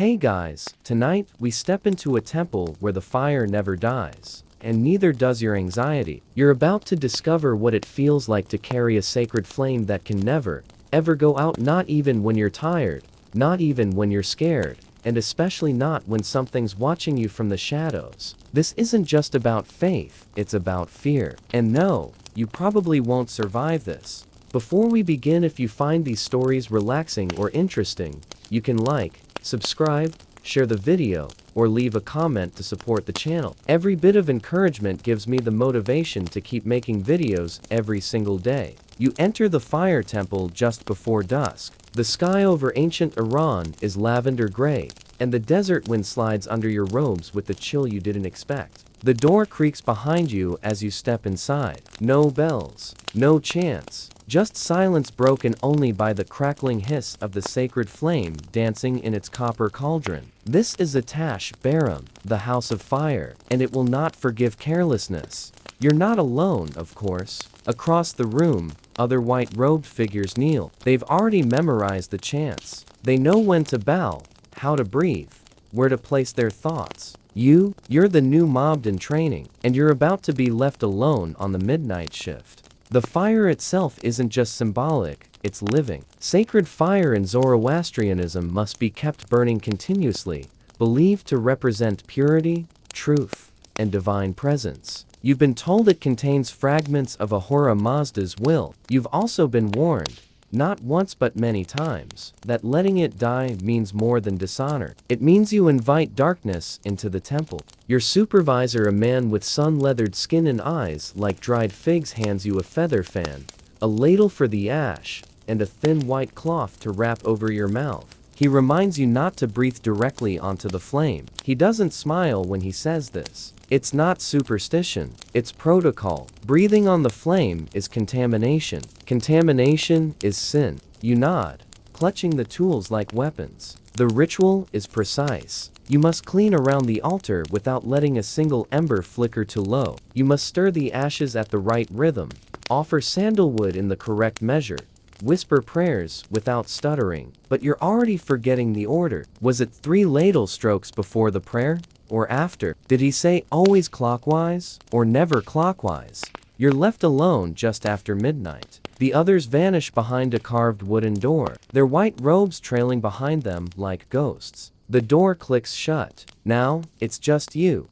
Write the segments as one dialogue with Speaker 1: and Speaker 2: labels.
Speaker 1: Hey guys, tonight we step into a temple where the fire never dies. And neither does your anxiety. You're about to discover what it feels like to carry a sacred flame that can never, ever go out, not even when you're tired, not even when you're scared, and especially not when something's watching you from the shadows. This isn't just about faith, it's about fear. And no, you probably won't survive this. Before we begin, if you find these stories relaxing or interesting, you can like, subscribe, share the video, or leave a comment to support the channel. Every bit of encouragement gives me the motivation to keep making videos every single day. You enter the fire temple just before dusk. The sky over ancient Iran is lavender gray, and the desert wind slides under your robes with the chill you didn't expect. The door creaks behind you as you step inside. No bells, no chants. Just silence broken only by the crackling hiss of the sacred flame dancing in its copper cauldron. This is Atash Baram, the House of Fire, and it will not forgive carelessness. You're not alone, of course. Across the room, other white-robed figures kneel. They've already memorized the chants. They know when to bow, how to breathe, where to place their thoughts. You're the new mob in training, and you're about to be left alone on the midnight shift. The fire itself isn't just symbolic, it's living. Sacred fire in Zoroastrianism must be kept burning continuously, believed to represent purity, truth, and divine presence. You've been told it contains fragments of Ahura Mazda's will. You've also been warned, not once but many times, that letting it die means more than dishonor. It means you invite darkness into the temple. Your supervisor, a man with sun-leathered skin and eyes like dried figs, hands you a feather fan, a ladle for the ash, and a thin white cloth to wrap over your mouth. He reminds you not to breathe directly onto the flame. He doesn't smile when he says this. It's not superstition, it's protocol. Breathing on the flame is contamination. Contamination is sin. You nod, clutching the tools like weapons. The ritual is precise. You must clean around the altar without letting a single ember flicker too low. You must stir the ashes at the right rhythm, offer sandalwood in the correct measure, whisper prayers without stuttering. But you're already forgetting the order. Was it 3 ladle strokes before the prayer? Or after? Did he say always clockwise, or never clockwise? You're left alone just after midnight. The others vanish behind a carved wooden door, their white robes trailing behind them like ghosts. The door clicks shut. Now, it's just you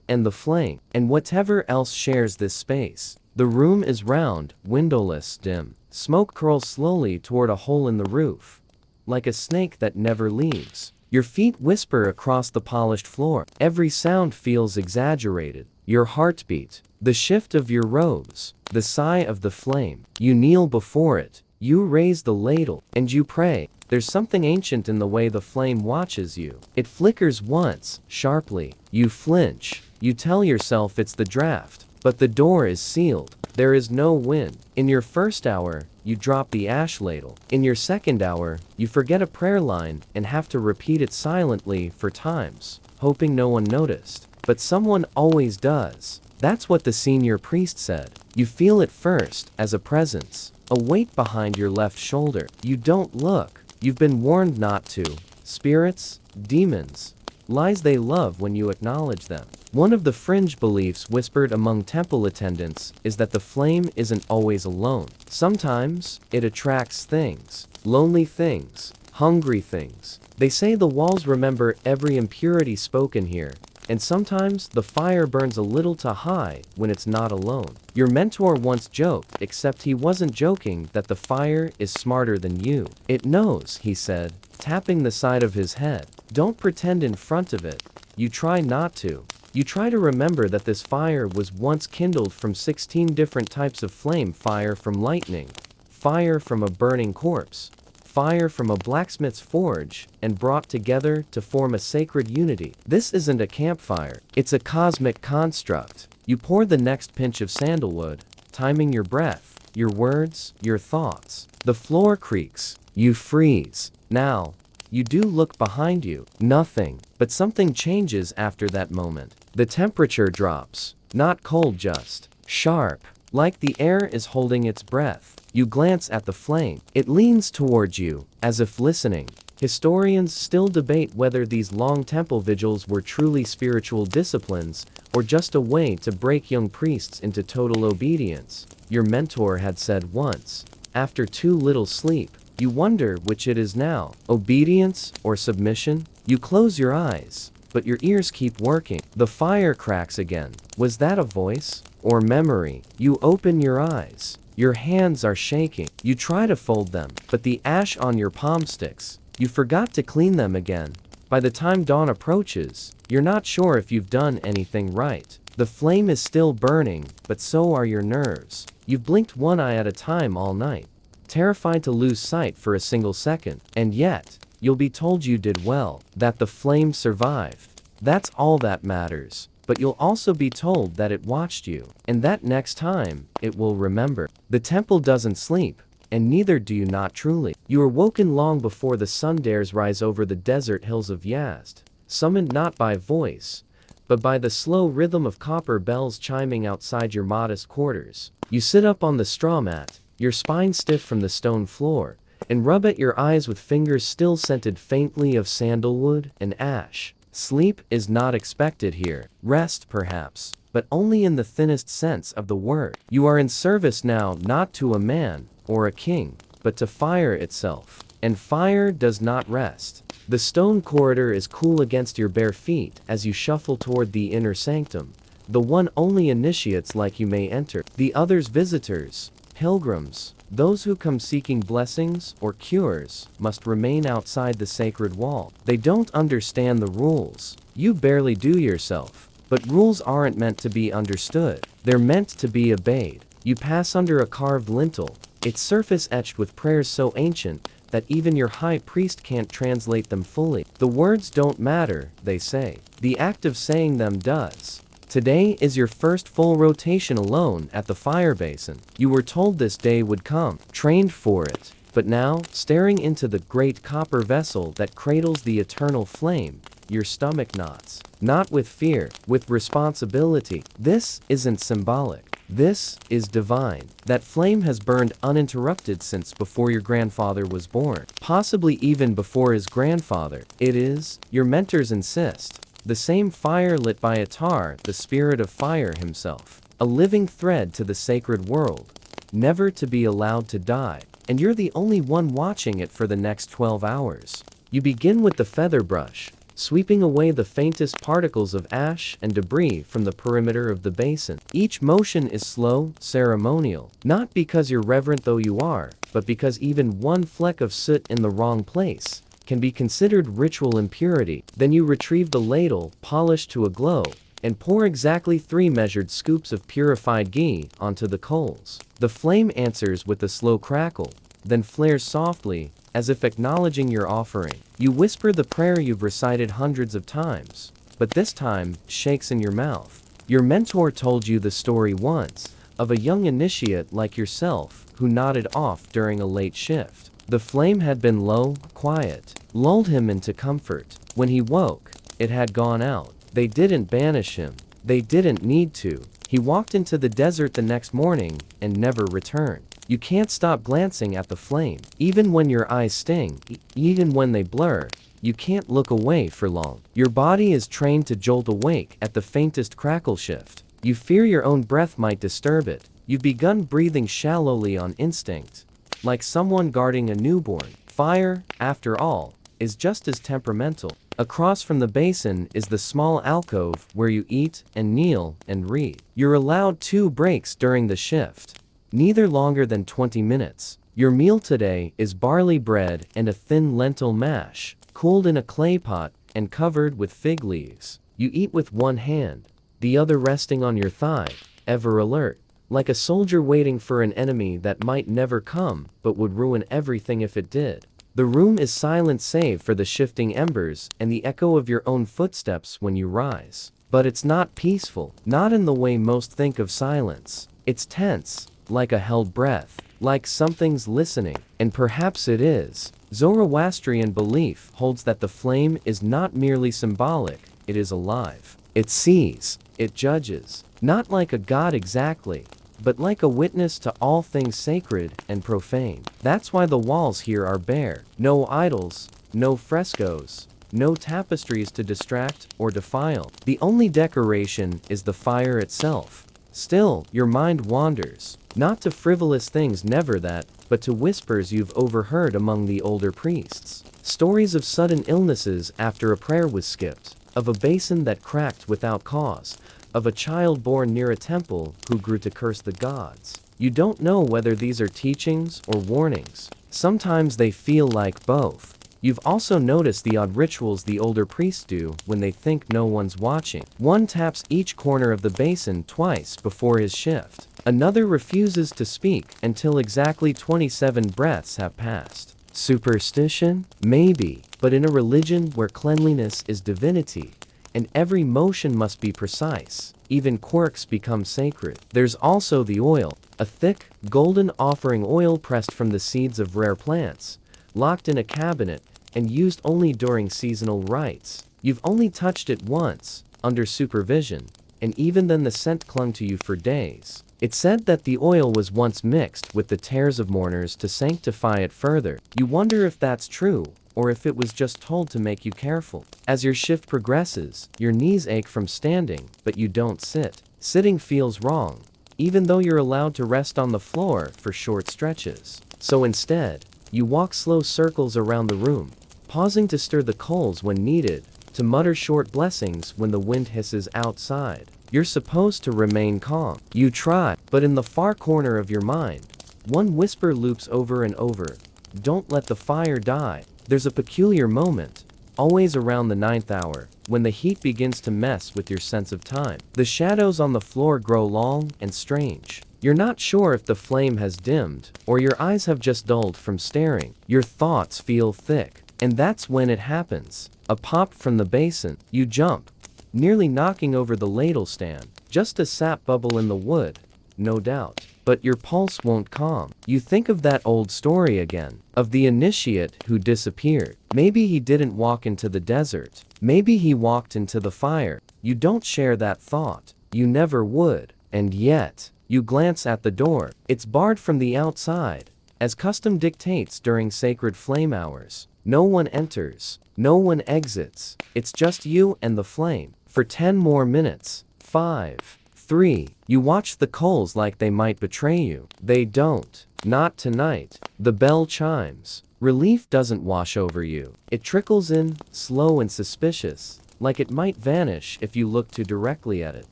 Speaker 1: and the flame, and whatever else shares this space. The room is round, windowless, dim. Smoke curls slowly toward a hole in the roof, like a snake that never leaves. Your feet whisper across the polished floor. Every sound feels exaggerated. Your heartbeat, the shift of your robes, the sigh of the flame. You kneel before it. You raise the ladle, and you pray. There's something ancient in the way the flame watches you. It flickers once, sharply. You flinch. You tell yourself it's the draft. But the door is sealed. There is no wind. In your first hour, you drop the ash ladle. In your second hour, you forget a prayer line and have to repeat it silently for times, hoping no one noticed. But someone always does. That's what the senior priest said. You feel it first, as a presence, a weight behind your left shoulder. You don't look. You've been warned not to. Spirits, demons, lies they love when you acknowledge them. One of the fringe beliefs whispered among temple attendants is that the flame isn't always alone. Sometimes, it attracts things. Lonely things. Hungry things. They say the walls remember every impurity spoken here. And sometimes, the fire burns a little too high when it's not alone. Your mentor once joked, except he wasn't joking, that the fire is smarter than you. It knows, he said, tapping the side of his head. Don't pretend in front of it. You try not to. You try to remember that this fire was once kindled from 16 different types of flame. Fire from lightning, fire from a burning corpse, fire from a blacksmith's forge, and brought together to form a sacred unity. This isn't a campfire, it's a cosmic construct. You pour the next pinch of sandalwood, timing your breath, your words, your thoughts. The floor creaks. You freeze. Now, you do look behind you. Nothing. But something changes after that moment. The temperature drops. Not cold, just sharp. Like the air is holding its breath. You glance at the flame. It leans towards you, as if listening. Historians still debate whether these long temple vigils were truly spiritual disciplines, or just a way to break young priests into total obedience. Your mentor had said once, after too little sleep, you wonder which it is now, obedience or submission. You close your eyes, but your ears keep working. The fire cracks again. Was that a voice? Or memory? You open your eyes. Your hands are shaking. You try to fold them, but the ash on your palm sticks. You forgot to clean them again. By the time dawn approaches, you're not sure if you've done anything right. The flame is still burning, but so are your nerves. You've blinked one eye at a time all night, terrified to lose sight for a single second. And yet, you'll be told you did well, that the flame survived. That's all that matters. But you'll also be told that it watched you, and that next time, it will remember. The temple doesn't sleep, and neither do you not truly. You are woken long before the sun dares rise over the desert hills of Yazd, summoned not by voice, but by the slow rhythm of copper bells chiming outside your modest quarters. You sit up on the straw mat, your spine stiff from the stone floor, and rub at your eyes with fingers still scented faintly of sandalwood and ash. Sleep is not expected here. Rest, perhaps, but only in the thinnest sense of the word. You are in service now not to a man or a king, but to fire itself. And fire does not rest. The stone corridor is cool against your bare feet as you shuffle toward the inner sanctum, the one only initiates like you may enter. The others visitors, pilgrims, those who come seeking blessings or cures, must remain outside the sacred wall. They don't understand the rules. You barely do yourself. But rules aren't meant to be understood. They're meant to be obeyed. You pass under a carved lintel, its surface etched with prayers so ancient that even your high priest can't translate them fully. The words don't matter, they say. The act of saying them does. Today is your first full rotation alone at the fire basin. You were told this day would come, trained for it. But now, staring into the great copper vessel that cradles the eternal flame, your stomach knots. Not with fear, with responsibility. This isn't symbolic. This is divine. That flame has burned uninterrupted since before your grandfather was born. Possibly even before his grandfather. It is, your mentors insist, the same fire lit by Atar, the spirit of fire himself. A living thread to the sacred world, never to be allowed to die. And you're the only one watching it for the next 12 hours. You begin with the feather brush, sweeping away the faintest particles of ash and debris from the perimeter of the basin. Each motion is slow, ceremonial, not because you're reverent though you are, but because even one fleck of soot in the wrong place can be considered ritual impurity. Then you retrieve the ladle, polished to a glow, and pour exactly 3 measured scoops of purified ghee onto the coals. The flame answers with a slow crackle, then flares softly, as if acknowledging your offering. You whisper the prayer you've recited hundreds of times, but this time, shakes in your mouth. Your mentor told you the story once, of a young initiate like yourself, who nodded off during a late shift. The flame had been low, quiet, lulled him into comfort. When he woke, it had gone out. They didn't banish him. They didn't need to. He walked into the desert the next morning, and never returned. You can't stop glancing at the flame. Even when your eyes sting, even when they blur, you can't look away for long. Your body is trained to jolt awake at the faintest crackle shift. You fear your own breath might disturb it. You've begun breathing shallowly on instinct, like someone guarding a newborn. Fire, after all, is just as temperamental. Across from the basin is the small alcove where you eat and kneel and read. You're allowed 2 breaks during the shift, neither longer than 20 minutes. Your meal today is barley bread and a thin lentil mash, cooled in a clay pot and covered with fig leaves. You eat with one hand, the other resting on your thigh, ever alert, like a soldier waiting for an enemy that might never come, but would ruin everything if it did. The room is silent save for the shifting embers and the echo of your own footsteps when you rise. But it's not peaceful, not in the way most think of silence. It's tense, like a held breath, like something's listening, and perhaps it is. Zoroastrian belief holds that the flame is not merely symbolic, it is alive. It sees, it judges, not like a god exactly, but like a witness to all things sacred and profane. That's why the walls here are bare. No idols, no frescoes, no tapestries to distract or defile. The only decoration is the fire itself. Still, your mind wanders, not to frivolous things, never that, but to whispers you've overheard among the older priests. Stories of sudden illnesses after a prayer was skipped, of a basin that cracked without cause, of a child born near a temple who grew to curse the gods. You don't know whether these are teachings or warnings. Sometimes they feel like both. You've also noticed the odd rituals the older priests do when they think no one's watching. One taps each corner of the basin twice before his shift. Another refuses to speak until exactly 27 breaths have passed. Superstition? Maybe, but in a religion where cleanliness is divinity, and every motion must be precise, even quirks become sacred. There's also the oil, a thick, golden offering oil pressed from the seeds of rare plants, locked in a cabinet, and used only during seasonal rites. You've only touched it once, under supervision, and even then the scent clung to you for days. It's said that the oil was once mixed with the tears of mourners to sanctify it further. You wonder if that's true, or if it was just told to make you careful. As your shift progresses, your knees ache from standing, but you don't sit. Sitting feels wrong, even though you're allowed to rest on the floor for short stretches. So instead, you walk slow circles around the room, pausing to stir the coals when needed, to mutter short blessings when the wind hisses outside. You're supposed to remain calm. You try, but in the far corner of your mind, one whisper loops over and over. Don't let the fire die. There's a peculiar moment, always around the 9th hour, when the heat begins to mess with your sense of time. The shadows on the floor grow long and strange. You're not sure if the flame has dimmed, or your eyes have just dulled from staring. Your thoughts feel thick, and that's when it happens. A pop from the basin. You jump, nearly knocking over the ladle stand. Just a sap bubble in the wood, no doubt. But your pulse won't calm. You think of that old story again, of the initiate who disappeared. Maybe he didn't walk into the desert. Maybe he walked into the fire. You don't share that thought. You never would. And yet, you glance at the door. It's barred from the outside, as custom dictates during sacred flame hours. No one enters. No one exits. It's just you and the flame. For 10 more minutes. 5, 3. You watch the coals like they might betray you. They don't. Not tonight. The bell chimes. Relief doesn't wash over you. It trickles in, slow and suspicious, like it might vanish if you look too directly at it.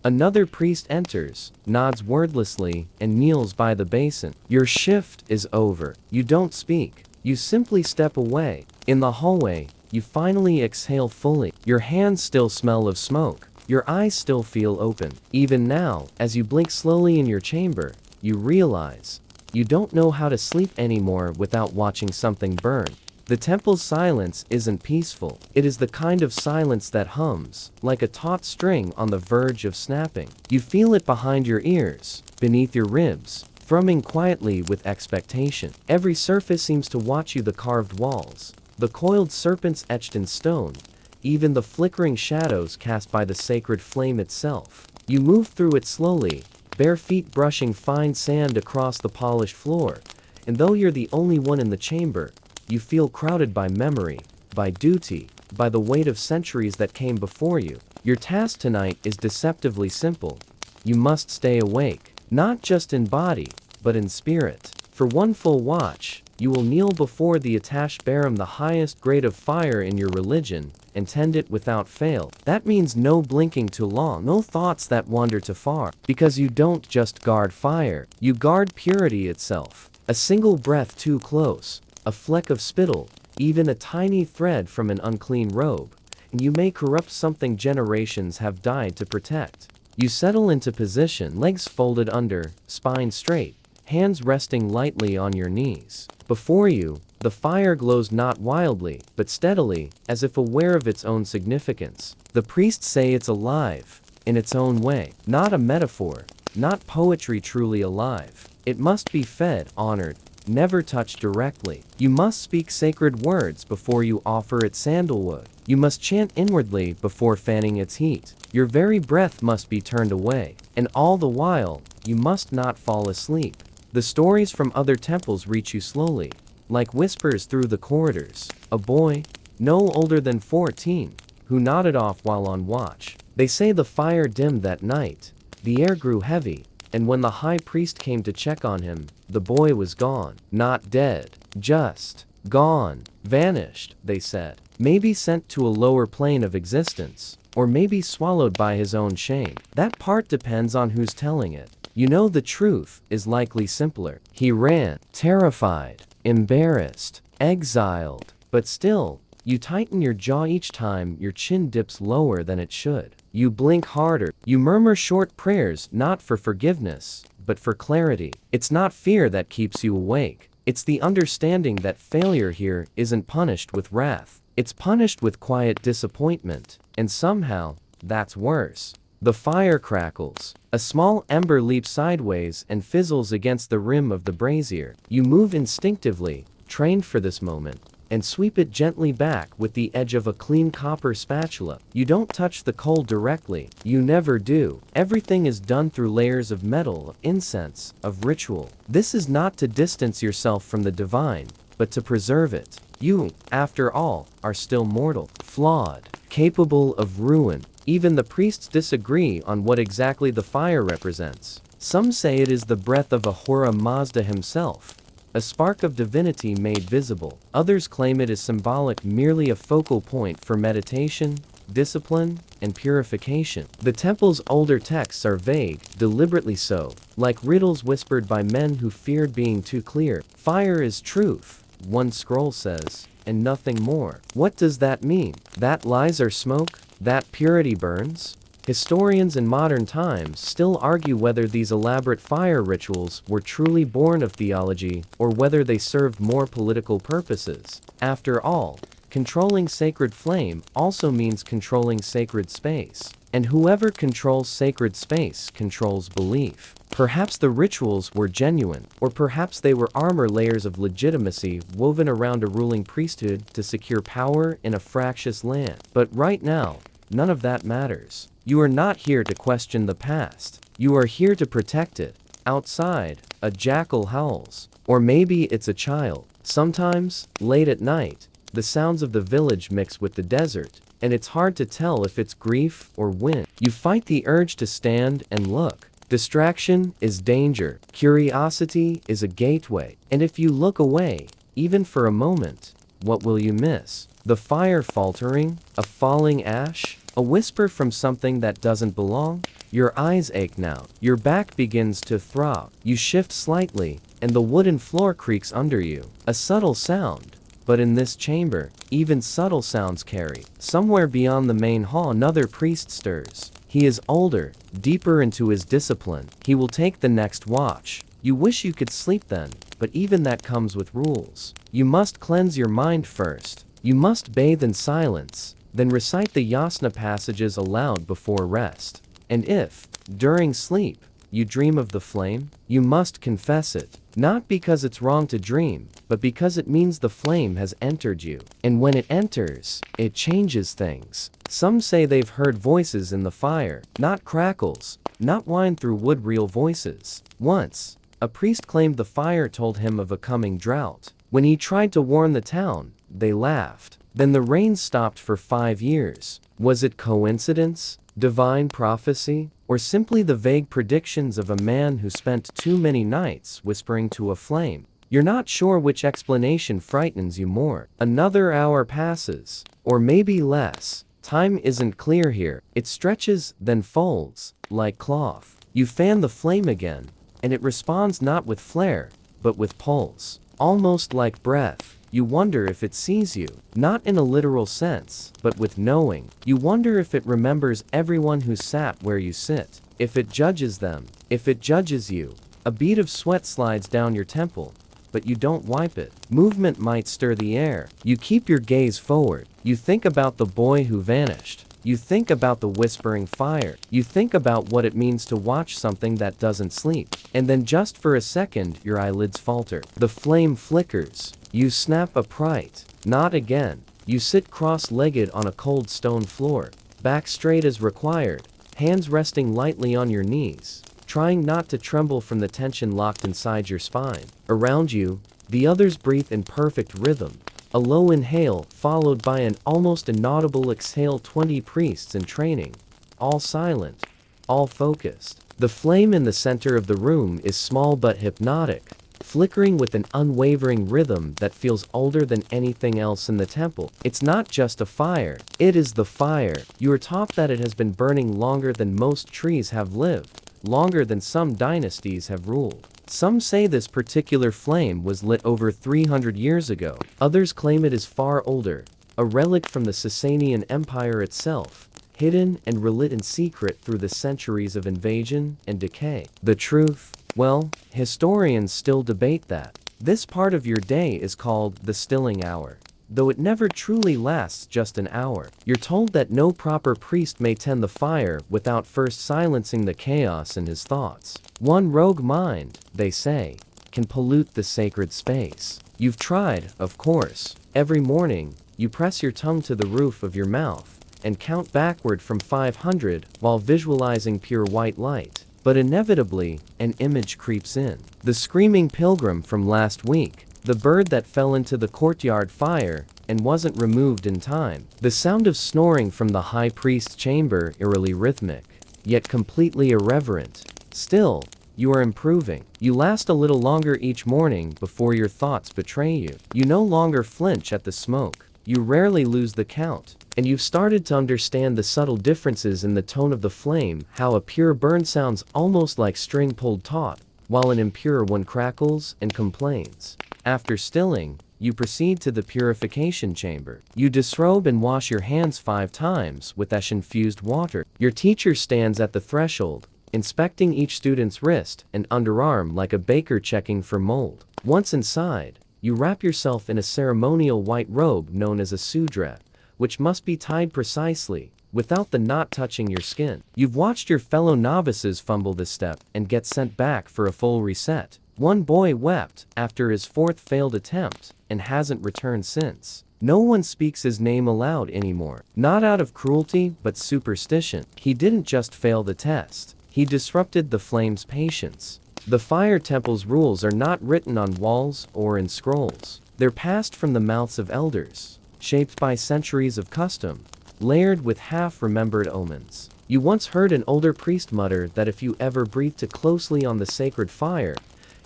Speaker 1: Another priest enters, nods wordlessly, and kneels by the basin. Your shift is over. You don't speak. You simply step away. In the hallway, you finally exhale fully. Your hands still smell of smoke. Your eyes still feel open. Even now, as you blink slowly in your chamber, you realize you don't know how to sleep anymore without watching something burn. The temple's silence isn't peaceful. It is the kind of silence that hums, like a taut string on the verge of snapping. You feel it behind your ears, beneath your ribs, thrumming quietly with expectation. Every surface seems to watch you: the carved walls, the coiled serpents etched in stone, even the flickering shadows cast by the sacred flame itself. You move through it slowly, bare feet brushing fine sand across the polished floor, and though you're the only one in the chamber, you feel crowded by memory, by duty, by the weight of centuries that came before you. Your task tonight is deceptively simple. You must stay awake, not just in body, but in spirit. For one full watch, you will kneel before the Atash Barum, the highest grade of fire in your religion, and tend it without fail. That means no blinking too long, no thoughts that wander too far, because you don't just guard fire, you guard purity itself. A single breath too close, a fleck of spittle, even a tiny thread from an unclean robe, and you may corrupt something generations have died to protect. You settle into position, legs folded under, spine straight, hands resting lightly on your knees. Before you, the fire glows not wildly, but steadily, as if aware of its own significance. The priests say it's alive, in its own way, not a metaphor, not poetry, truly alive. It must be fed, honored, never touched directly. You must speak sacred words before you offer it sandalwood. You must chant inwardly before fanning its heat. Your very breath must be turned away, and all the while, you must not fall asleep. The stories from other temples reach you slowly, like whispers through the corridors. A boy, no older than 14, who nodded off while on watch. They say the fire dimmed that night. The air grew heavy, and when the high priest came to check on him, the boy was gone. Not dead. Just gone. Vanished, they said. Maybe sent to a lower plane of existence. Or maybe swallowed by his own shame. That part depends on who's telling it. You know, the truth is likely simpler. He ran, terrified, embarrassed, exiled. But still, you tighten your jaw each time your chin dips lower than it should. You blink harder. You murmur short prayers, not for forgiveness, but for clarity. It's not fear that keeps you awake. It's the understanding that failure here isn't punished with wrath. It's punished with quiet disappointment. And somehow, that's worse. The fire crackles. A small ember leaps sideways and fizzles against the rim of the brazier. You move instinctively, trained for this moment, and sweep it gently back with the edge of a clean copper spatula. You don't touch the coal directly. You never do. Everything is done through layers of metal, of incense, of ritual. This is not to distance yourself from the divine, but to preserve it. You, after all, are still mortal, flawed, capable of ruin. Even the priests disagree on what exactly the fire represents. Some say it is the breath of Ahura Mazda himself, a spark of divinity made visible. Others claim it is symbolic, merely a focal point for meditation, discipline, and purification. The temple's older texts are vague, deliberately so, like riddles whispered by men who feared being too clear. Fire is truth, one scroll says, and nothing more. What does that mean? That lies are smoke? That purity burns? Historians in modern times still argue whether these elaborate fire rituals were truly born of theology or whether they served more political purposes. After all, controlling sacred flame also means controlling sacred space. And whoever controls sacred space controls belief. Perhaps the rituals were genuine, or perhaps they were armor layers of legitimacy woven around a ruling priesthood to secure power in a fractious land. But right now, none of that matters. You are not here to question the past. You are here to protect it. Outside, a jackal howls. Or maybe it's a child. Sometimes, late at night, the sounds of the village mix with the desert, and it's hard to tell if it's grief or wind. You fight the urge to stand and look. Distraction is danger. Curiosity is a gateway. And if you look away, even for a moment, what will you miss? The fire faltering? A falling ash? A whisper from something that doesn't belong? Your eyes ache now. Your back begins to throb. You shift slightly, and the wooden floor creaks under you. A subtle sound. But in this chamber, even subtle sounds carry. Somewhere beyond the main hall, another priest stirs. He is older, deeper into his discipline. He will take the next watch. You wish you could sleep then, but even that comes with rules. You must cleanse your mind first. You must bathe in silence, then recite the yasna passages aloud before rest. And if, during sleep, you dream of the flame, you must confess it. Not because it's wrong to dream, but because it means the flame has entered you. And when it enters, it changes things. Some say they've heard voices in the fire, not crackles, not whine through wood, real voices. Once, a priest claimed the fire told him of a coming drought. When he tried to warn the town, they laughed. Then the rain stopped for 5 years. Was it coincidence? Divine prophecy? Or simply the vague predictions of a man who spent too many nights whispering to a flame? You're not sure which explanation frightens you more. Another hour passes, or maybe less. Time isn't clear here. It stretches, then folds, like cloth. You fan the flame again, and it responds not with flare, but with pulse. Almost like breath. You wonder if it sees you, not in a literal sense, but with knowing. You wonder if it remembers everyone who sat where you sit, if it judges them, if it judges you. A bead of sweat slides down your temple, but you don't wipe it. Movement might stir the air. You keep your gaze forward. You think about the boy who vanished. You think about the whispering fire. You think about what it means to watch something that doesn't sleep. And then just for a second, your eyelids falter. The flame flickers. You snap upright. Not again. You sit cross-legged on a cold stone floor. Back straight as required. Hands resting lightly on your knees. Trying not to tremble from the tension locked inside your spine. Around you, the others breathe in perfect rhythm. A low inhale, followed by an almost inaudible exhale. 20 priests in training. All silent. All focused. The flame in the center of the room is small but hypnotic, flickering with an unwavering rhythm that feels older than anything else in the temple. It's not just a fire, it is the fire. You are taught that it has been burning longer than most trees have lived, longer than some dynasties have ruled. Some say this particular flame was lit over 300 years ago. Others claim it is far older, a relic from the Sasanian Empire itself, hidden and relit in secret through the centuries of invasion and decay. The truth? Well, historians still debate that. This part of your day is called the stilling hour, though it never truly lasts just an hour. You're told that no proper priest may tend the fire without first silencing the chaos in his thoughts. One rogue mind, they say, can pollute the sacred space. You've tried, of course. Every morning, you press your tongue to the roof of your mouth and count backward from 500 while visualizing pure white light. But inevitably, an image creeps in. The screaming pilgrim from last week, the bird that fell into the courtyard fire and wasn't removed in time, the sound of snoring from the high priest's chamber, eerily rhythmic, yet completely irreverent. Still, you are improving. You last a little longer each morning before your thoughts betray you. You no longer flinch at the smoke. You rarely lose the count. And you've started to understand the subtle differences in the tone of the flame, how a pure burn sounds almost like string pulled taut, while an impure one crackles and complains. After stilling, you proceed to the purification chamber. You disrobe and wash your hands 5 times with ash-infused water. Your teacher stands at the threshold, inspecting each student's wrist and underarm like a baker checking for mold. Once inside, you wrap yourself in a ceremonial white robe known as a sudra, which must be tied precisely, without the knot touching your skin. You've watched your fellow novices fumble this step and get sent back for a full reset. One boy wept after his 4th failed attempt and hasn't returned since. No one speaks his name aloud anymore. Not out of cruelty, but superstition. He didn't just fail the test. He disrupted the flame's patience. The fire temple's rules are not written on walls or in scrolls. They're passed from the mouths of elders, shaped by centuries of custom, layered with half-remembered omens. You once heard an older priest mutter that if you ever breathe too closely on the sacred fire,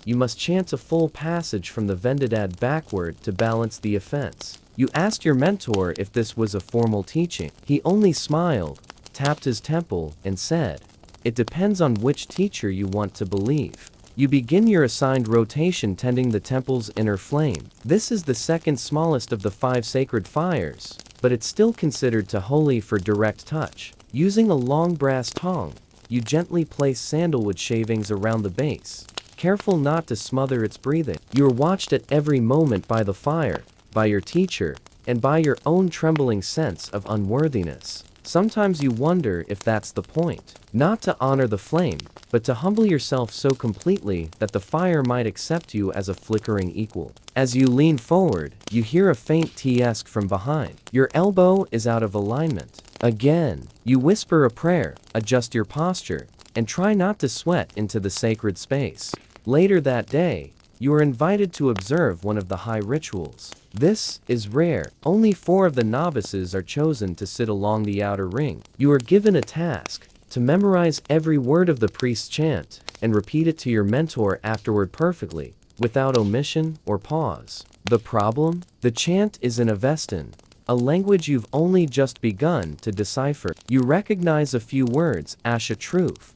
Speaker 1: you must chant a full passage from the Vendidad backward to balance the offense. You asked your mentor if this was a formal teaching. He only smiled, tapped his temple, and said, "It depends on which teacher you want to believe." You begin your assigned rotation tending the temple's inner flame. This is the second smallest of the 5 sacred fires, but it's still considered too holy for direct touch. Using a long brass tong, you gently place sandalwood shavings around the base, careful not to smother its breathing. You are watched at every moment by the fire, by your teacher, and by your own trembling sense of unworthiness. Sometimes you wonder if that's the point. Not to honor the flame, but to humble yourself so completely that the fire might accept you as a flickering equal. As you lean forward, you hear a faint tsk from behind. Your elbow is out of alignment. Again, you whisper a prayer, adjust your posture, and try not to sweat into the sacred space. Later that day, you are invited to observe one of the high rituals. This is rare. Only 4 of the novices are chosen to sit along the outer ring. You are given a task to memorize every word of the priest's chant and repeat it to your mentor afterward perfectly, without omission or pause. The problem? The chant is in Avestan, a language you've only just begun to decipher. You recognize a few words: Asha truth,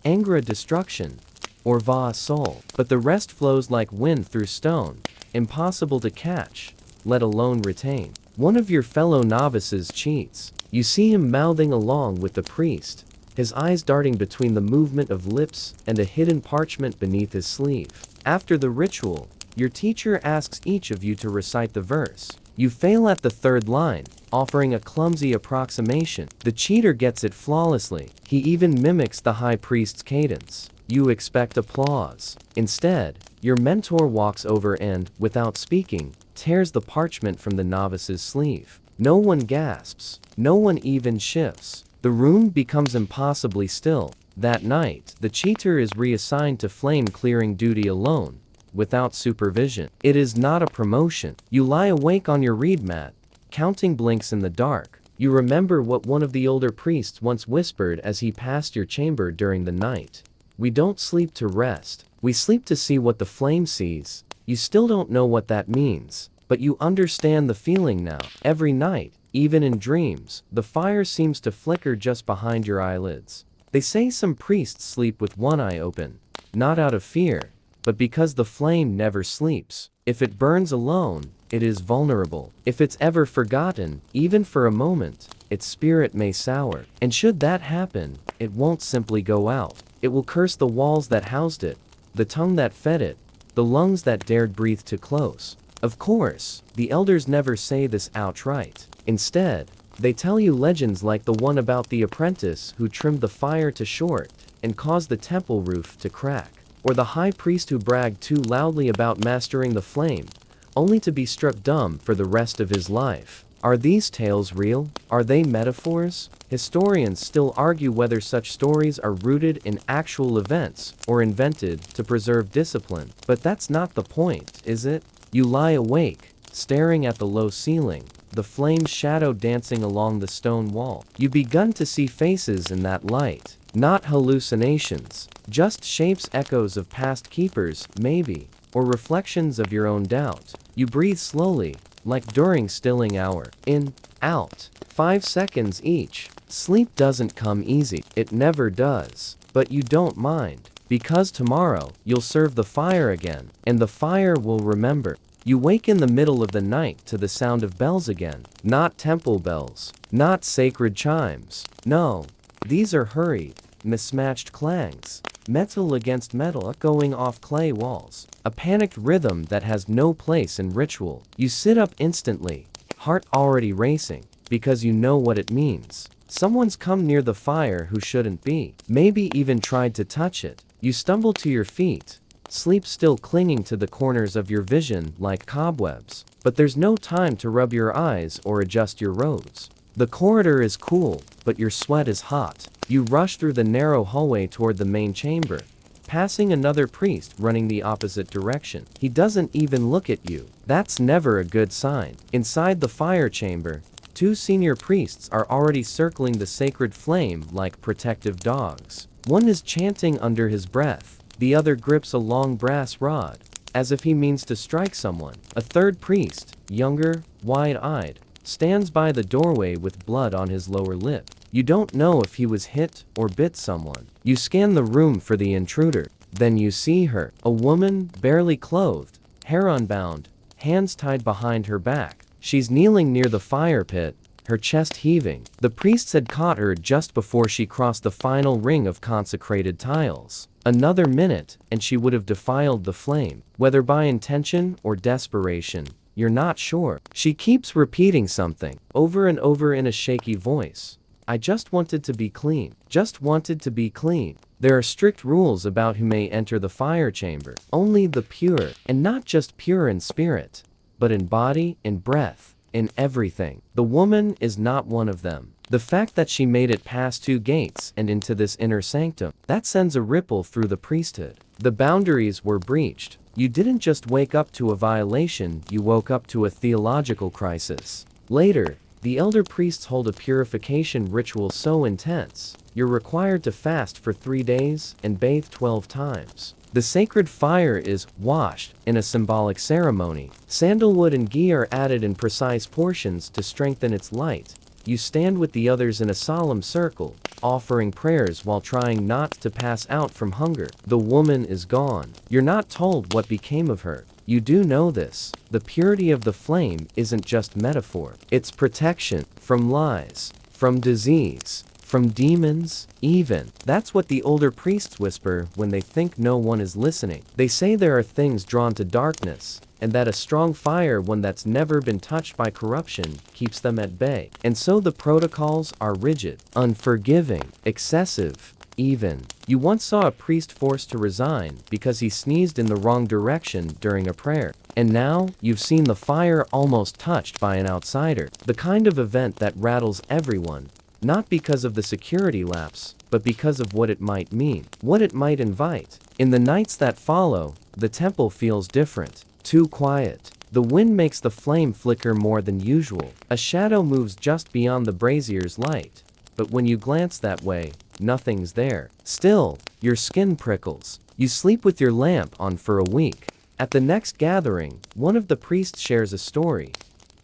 Speaker 1: Angra destruction, or Va soul, but the rest flows like wind through stone, impossible to catch, let alone retain. One of your fellow novices cheats. You see him mouthing along with the priest, his eyes darting between the movement of lips and a hidden parchment beneath his sleeve. After the ritual, your teacher asks each of you to recite the verse. You fail at the 3rd line, offering a clumsy approximation. The cheater gets it flawlessly. He even mimics the high priest's cadence. You expect applause. Instead, your mentor walks over and, without speaking, tears the parchment from the novice's sleeve. No one gasps. No one even shifts. The room becomes impossibly still. That night, the cheater is reassigned to flame-clearing duty alone, without supervision. It is not a promotion. You lie awake on your reed mat, counting blinks in the dark. You remember what one of the older priests once whispered as he passed your chamber during the night. We don't sleep to rest. We sleep to see what the flame sees. You still don't know what that means, but you understand the feeling now. Every night, even in dreams, the fire seems to flicker just behind your eyelids. They say some priests sleep with one eye open, not out of fear, but because the flame never sleeps. If it burns alone, it is vulnerable. If it's ever forgotten, even for a moment, its spirit may sour. And should that happen, it won't simply go out. It will curse the walls that housed it, the tongue that fed it, the lungs that dared breathe too close. Of course, the elders never say this outright. Instead, they tell you legends like the one about the apprentice who trimmed the fire too short and caused the temple roof to crack, or the high priest who bragged too loudly about mastering the flame, only to be struck dumb for the rest of his life. Are these tales real? Are they metaphors? Historians still argue whether such stories are rooted in actual events or invented to preserve discipline. But that's not the point, is it? You lie awake, staring at the low ceiling, the flame's shadow dancing along the stone wall. You've begun to see faces in that light. Not hallucinations, just shapes, echoes of past keepers, maybe, or reflections of your own doubt. You breathe slowly, like during stilling hour. In, out, 5 seconds each. Sleep doesn't come easy. It never does. But you don't mind, because tomorrow, you'll serve the fire again, and the fire will remember. You wake in the middle of the night to the sound of bells again. Not temple bells. Not sacred chimes. No. These are hurried, mismatched clangs. Metal against metal echoing off clay walls. A panicked rhythm that has no place in ritual. You sit up instantly, heart already racing, because you know what it means. Someone's come near the fire who shouldn't be. Maybe even tried to touch it. You stumble to your feet, sleep still clinging to the corners of your vision like cobwebs. But there's no time to rub your eyes or adjust your robes. The corridor is cool, but your sweat is hot. You rush through the narrow hallway toward the main chamber, passing another priest running the opposite direction. He doesn't even look at you. That's never a good sign. Inside the fire chamber, 2 senior priests are already circling the sacred flame like protective dogs. One is chanting under his breath. The other grips a long brass rod, as if he means to strike someone. A third priest, younger, wide-eyed, stands by the doorway with blood on his lower lip. You don't know if he was hit or bit someone. You scan the room for the intruder. Then you see her. A woman, barely clothed, hair unbound, hands tied behind her back. She's kneeling near the fire pit, her chest heaving. The priests had caught her just before she crossed the final ring of consecrated tiles. Another minute, and she would have defiled the flame. Whether by intention or desperation, you're not sure. She keeps repeating something, over and over in a shaky voice. I just wanted to be clean. Just wanted to be clean. There are strict rules about who may enter the fire chamber. Only the pure, and not just pure in spirit, but in body, in breath, in everything. The woman is not one of them. The fact that she made it past 2 gates and into this inner sanctum, that sends a ripple through the priesthood. The boundaries were breached. You didn't just wake up to a violation, you woke up to a theological crisis. Later, the elder priests hold a purification ritual so intense, you're required to fast for 3 days and bathe 12 times. The sacred fire is washed in a symbolic ceremony. Sandalwood and ghee are added in precise portions to strengthen its light. You stand with the others in a solemn circle, offering prayers while trying not to pass out from hunger. The woman is gone. You're not told what became of her. You do know this. The purity of the flame isn't just metaphor. It's protection from lies, from disease, from demons, even. That's what the older priests whisper when they think no one is listening. They say there are things drawn to darkness, and that a strong fire, one that's never been touched by corruption, keeps them at bay. And so the protocols are rigid, unforgiving, excessive, even. You once saw a priest forced to resign because he sneezed in the wrong direction during a prayer. And now, you've seen the fire almost touched by an outsider. The kind of event that rattles everyone, not because of the security lapse, but because of what it might mean, what it might invite. In the nights that follow, the temple feels different, too quiet. The wind makes the flame flicker more than usual. A shadow moves just beyond the brazier's light. But when you glance that way, nothing's there. Still, your skin prickles. You sleep with your lamp on for a week. At the next gathering, one of the priests shares a story,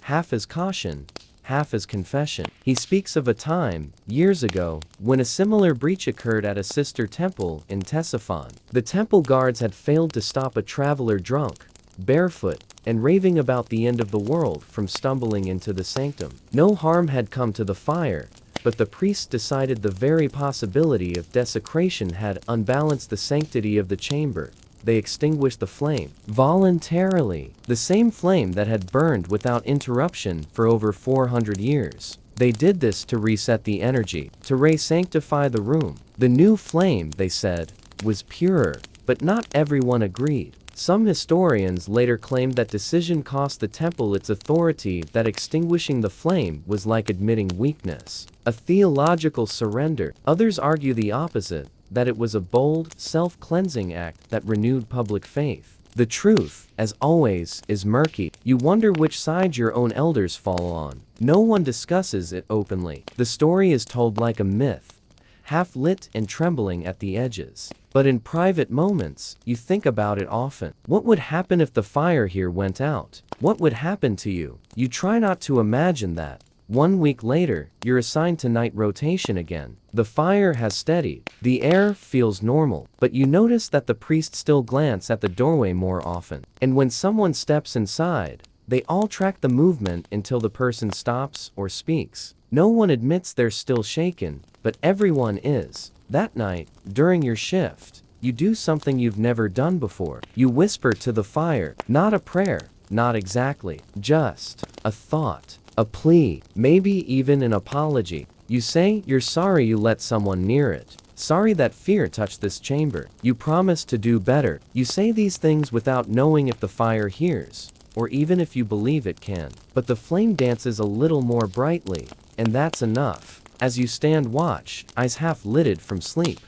Speaker 1: half as caution, half as confession. He speaks of a time, years ago, when a similar breach occurred at a sister temple in Ctesiphon. The temple guards had failed to stop a traveler drunk, barefoot, and raving about the end of the world from stumbling into the sanctum. No harm had come to the fire, but the priests decided the very possibility of desecration had unbalanced the sanctity of the chamber. They extinguished the flame, voluntarily, the same flame that had burned without interruption for over 400 years. They did this to reset the energy, to re-sanctify the room. The new flame, they said, was purer, but not everyone agreed. Some historians later claimed that decision cost the temple its authority, that extinguishing the flame was like admitting weakness, a theological surrender. Others argue the opposite, that it was a bold, self-cleansing act that renewed public faith. The truth, as always, is murky. You wonder which side your own elders fall on. No one discusses it openly. The story is told like a myth, half lit and trembling at the edges. But in private moments, you think about it often. What would happen if the fire here went out? What would happen to you? You try not to imagine that. 1 week later, you're assigned to night rotation again. The fire has steadied. The air feels normal, but you notice that the priests still glance at the doorway more often. And when someone steps inside, they all track the movement until the person stops or speaks. No one admits they're still shaken, but everyone is. That night, during your shift, you do something you've never done before. You whisper to the fire, not a prayer, not exactly, just a thought, a plea, maybe even an apology. You say you're sorry you let someone near it. Sorry that fear touched this chamber. You promise to do better. You say these things without knowing if the fire hears, or even if you believe it can. But the flame dances a little more brightly, and that's enough. As you stand watch, eyes half lidded from sleep,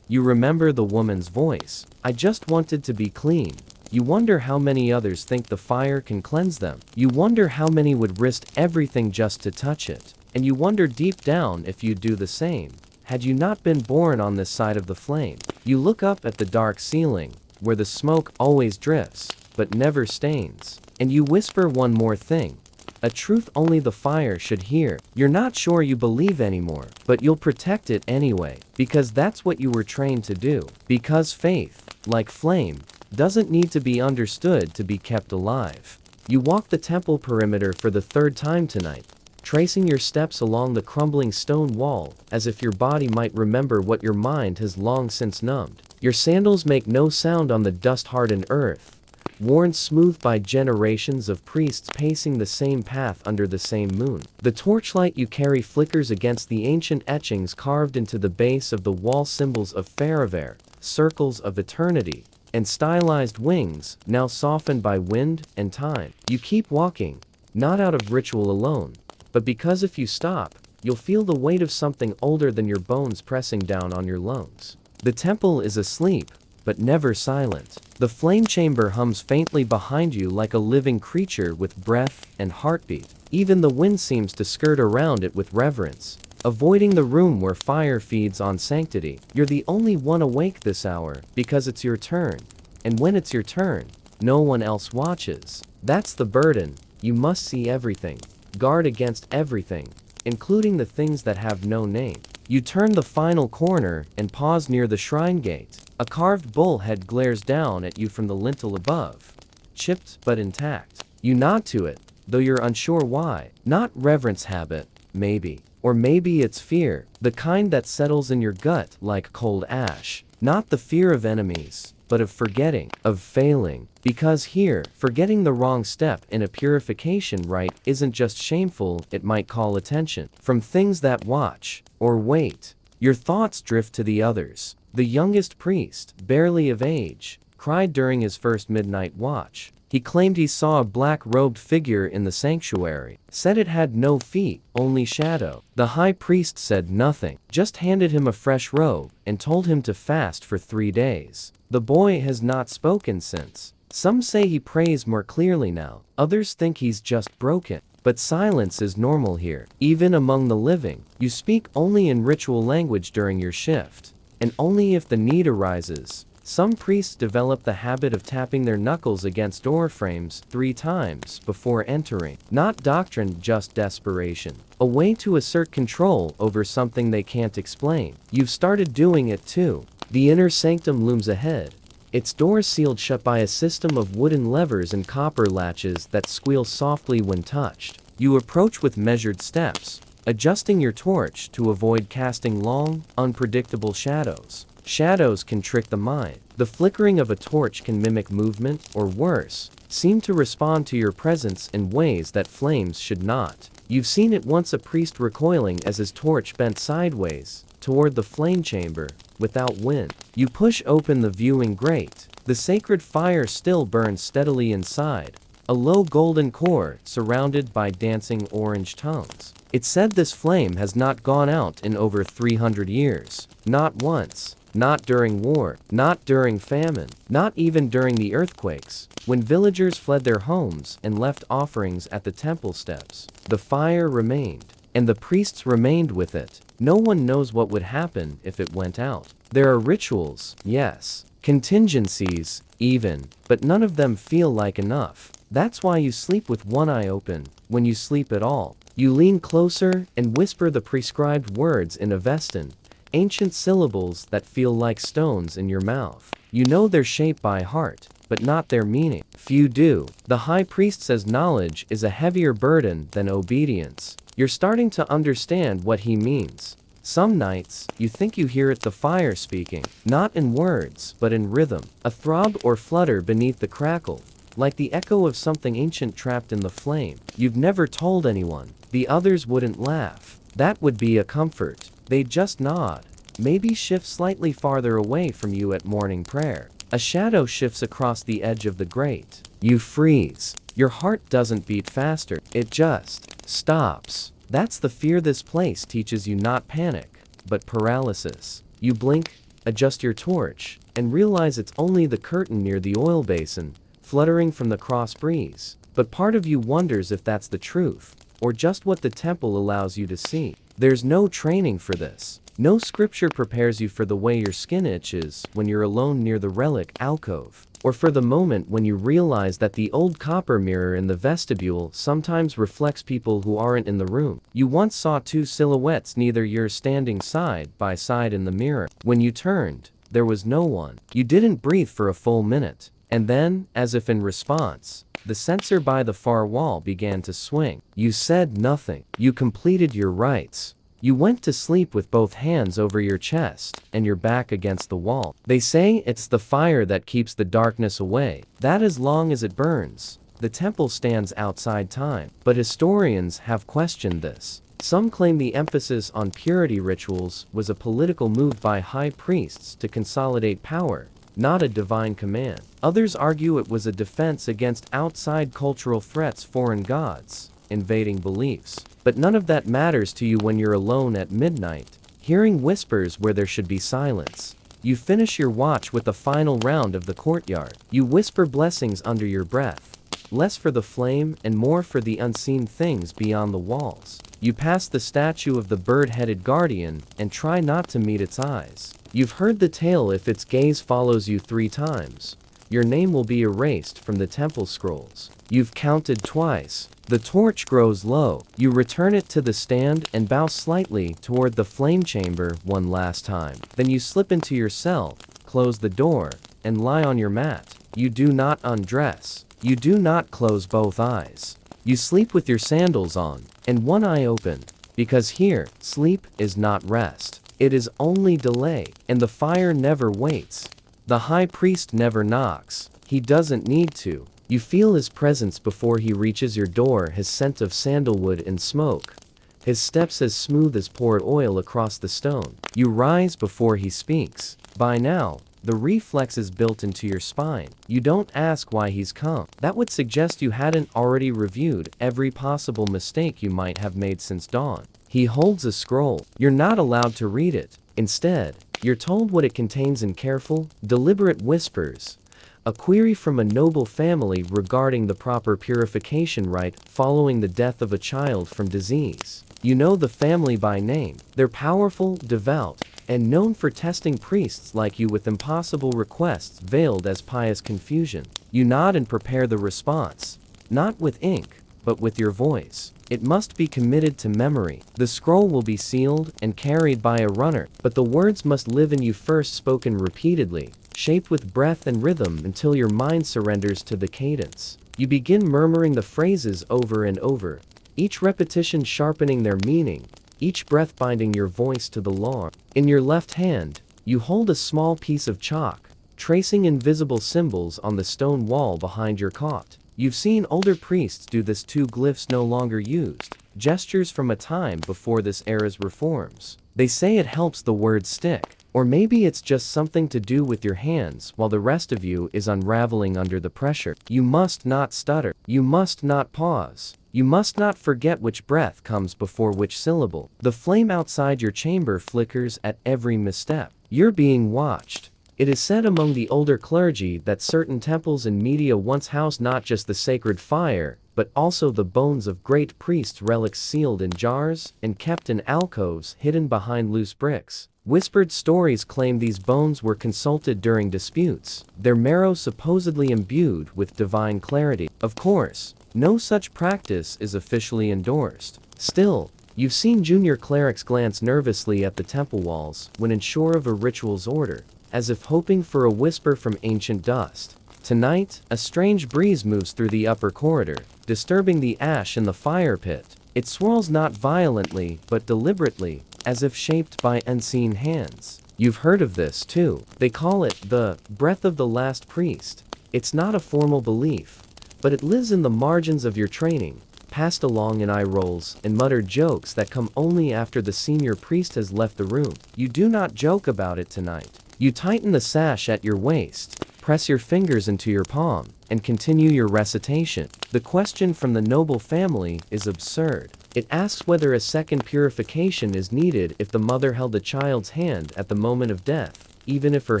Speaker 1: you remember the woman's voice. I just wanted to be clean. You wonder how many others think the fire can cleanse them. You wonder how many would risk everything just to touch it. And you wonder deep down if you'd do the same, had you not been born on this side of the flame. You look up at the dark ceiling, where the smoke always drifts, but never stains. And you whisper one more thing, a truth only the fire should hear. You're not sure you believe anymore, but you'll protect it anyway, because that's what you were trained to do. Because faith, like flame, doesn't need to be understood to be kept alive. You walk the temple perimeter for the 3rd time tonight, tracing your steps along the crumbling stone wall, as if your body might remember what your mind has long since numbed. Your sandals make no sound on the dust-hardened earth, worn smooth by generations of priests pacing the same path under the same moon. The torchlight you carry flickers against the ancient etchings carved into the base of the wall, symbols of Faraver, circles of eternity, and stylized wings, now softened by wind and time. You keep walking, not out of ritual alone, but because if you stop, you'll feel the weight of something older than your bones pressing down on your lungs. The temple is asleep, but never silent. The flame chamber hums faintly behind you like a living creature with breath and heartbeat. Even the wind seems to skirt around it with reverence, avoiding the room where fire feeds on sanctity. You're the only one awake this hour, because it's your turn. And when it's your turn, no one else watches. That's the burden. You must see everything, guard against everything, including the things that have no name. You turn the final corner and pause near the shrine gate. A carved bull head glares down at you from the lintel above, chipped but intact. You nod to it, though you're unsure why. Not reverence habit, maybe. Or maybe it's fear, the kind that settles in your gut like cold ash. Not the fear of enemies, but of forgetting, of failing. Because here, forgetting the wrong step in a purification rite isn't just shameful, it might call attention from things that watch or wait. Your thoughts drift to the others. The youngest priest, barely of age, cried during his first midnight watch. He claimed he saw a black-robed figure in the sanctuary. Said it had no feet, only shadow. The high priest said nothing, just handed him a fresh robe and told him to fast for 3 days. The boy has not spoken since. Some say he prays more clearly now, others think he's just broken. But silence is normal here. Even among the living, you speak only in ritual language during your shift, and only if the need arises. Some priests develop the habit of tapping their knuckles against door frames 3 times before entering. Not doctrine, just desperation. A way to assert control over something they can't explain. You've started doing it too. The inner sanctum looms ahead. Its door sealed shut by a system of wooden levers and copper latches that squeal softly when touched. You approach with measured steps, adjusting your torch to avoid casting long, unpredictable shadows. Shadows can trick the mind. The flickering of a torch can mimic movement, or worse, seem to respond to your presence in ways that flames should not. You've seen it once, a priest recoiling as his torch bent sideways toward the flame chamber, without wind. You push open the viewing grate. The sacred fire still burns steadily inside, a low golden core surrounded by dancing orange tongues. It's said this flame has not gone out in over 300 years. Not once. Not during war, not during famine, not even during the earthquakes, when villagers fled their homes and left offerings at the temple steps. The fire remained, and the priests remained with it. No one knows what would happen if it went out. There are rituals, yes, contingencies, even, but none of them feel like enough. That's why you sleep with one eye open, when you sleep at all. You lean closer and whisper the prescribed words in Avestan, ancient syllables that feel like stones in your mouth. You know their shape by heart, but not their meaning. Few do. The high priest says knowledge is a heavier burden than obedience. You're starting to understand what he means. Some nights, you think you hear it, the fire speaking, not in words, but in rhythm. A throb or flutter beneath the crackle, like the echo of something ancient trapped in the flame. You've never told anyone. The others wouldn't laugh. That would be a comfort. They'd just nod, maybe shift slightly farther away from you at morning prayer. A shadow shifts across the edge of the grate. You freeze. Your heart doesn't beat faster, it just stops. That's the fear this place teaches you, not panic, but paralysis. You blink, adjust your torch, and realize it's only the curtain near the oil basin, fluttering from the cross breeze. But part of you wonders if that's the truth, or just what the temple allows you to see. There's no training for this. No scripture prepares you for the way your skin itches when you're alone near the relic alcove, or for the moment when you realize that the old copper mirror in the vestibule sometimes reflects people who aren't in the room. You once saw 2 silhouettes, neither yours, standing side by side in the mirror. When you turned, there was no one. You didn't breathe for a full minute, and then, as if in response, the censer by the far wall began to swing. You said nothing. You completed your rites. You went to sleep with both hands over your chest and your back against the wall. They say it's the fire that keeps the darkness away, that as long as it burns, the temple stands outside time. But historians have questioned this. Some claim the emphasis on purity rituals was a political move by high priests to consolidate power, not a divine command. Others argue it was a defense against outside cultural threats, foreign gods, invading beliefs. But none of that matters to you when you're alone at midnight, hearing whispers where there should be silence. You finish your watch with a final round of the courtyard. You whisper blessings under your breath, less for the flame and more for the unseen things beyond the walls. You pass the statue of the bird-headed guardian and try not to meet its eyes. You've heard the tale: if its gaze follows you 3 times, your name will be erased from the temple scrolls. You've counted twice. The torch grows low. You return it to the stand and bow slightly toward the flame chamber one last time. Then you slip into your cell, close the door, and lie on your mat. You do not undress. You do not close both eyes. You sleep with your sandals on and one eye open, because here, sleep is not rest. It is only delay, and the fire never waits. The high priest never knocks. He doesn't need to. You feel his presence before he reaches your door, his scent of sandalwood and smoke, his steps as smooth as poured oil across the stone. You rise before he speaks. By now, The reflex is built into your spine. You don't ask why he's come. That would suggest you hadn't already reviewed every possible mistake you might have made since dawn. He holds a scroll. You're not allowed to read it. Instead, you're told what it contains in careful, deliberate whispers. A query from a noble family regarding the proper purification rite following the death of a child from disease. You know the family by name. They're powerful, devout, and known for testing priests like you with impossible requests veiled as pious confusion. You nod and prepare the response. Not with ink, but with your voice. It must be committed to memory. The scroll will be sealed and carried by a runner, but the words must live in you first, spoken repeatedly, shaped with breath and rhythm until your mind surrenders to the cadence. You begin murmuring the phrases over and over, each repetition sharpening their meaning, each breath binding your voice to the law. In your left hand, you hold a small piece of chalk, tracing invisible symbols on the stone wall behind your cot. You've seen older priests do this too, glyphs no longer used, gestures from a time before this era's reforms. They say it helps the words stick. Or maybe it's just something to do with your hands while the rest of you is unraveling under the pressure. You must not stutter. You must not pause. You must not forget which breath comes before which syllable. The flame outside your chamber flickers at every misstep. You're being watched. It is said among the older clergy that certain temples and media once housed not just the sacred fire, but also the bones of great priests, relics sealed in jars and kept in alcoves hidden behind loose bricks. Whispered stories claim these bones were consulted during disputes, their marrow supposedly imbued with divine clarity. Of course, no such practice is officially endorsed. Still, you've seen junior clerics glance nervously at the temple walls when unsure of a ritual's order, as if hoping for a whisper from ancient dust. Tonight, a strange breeze moves through the upper corridor, disturbing the ash in the fire pit. It swirls not violently, but deliberately, as if shaped by unseen hands. You've heard of this too. They call it the breath of the last priest. It's not a formal belief, but it lives in the margins of your training, passed along in eye rolls and muttered jokes that come only after the senior priest has left the room. You do not joke about it tonight. You tighten the sash at your waist, press your fingers into your palm, and continue your recitation. The question from the noble family is absurd. It asks whether a second purification is needed if the mother held the child's hand at the moment of death, even if her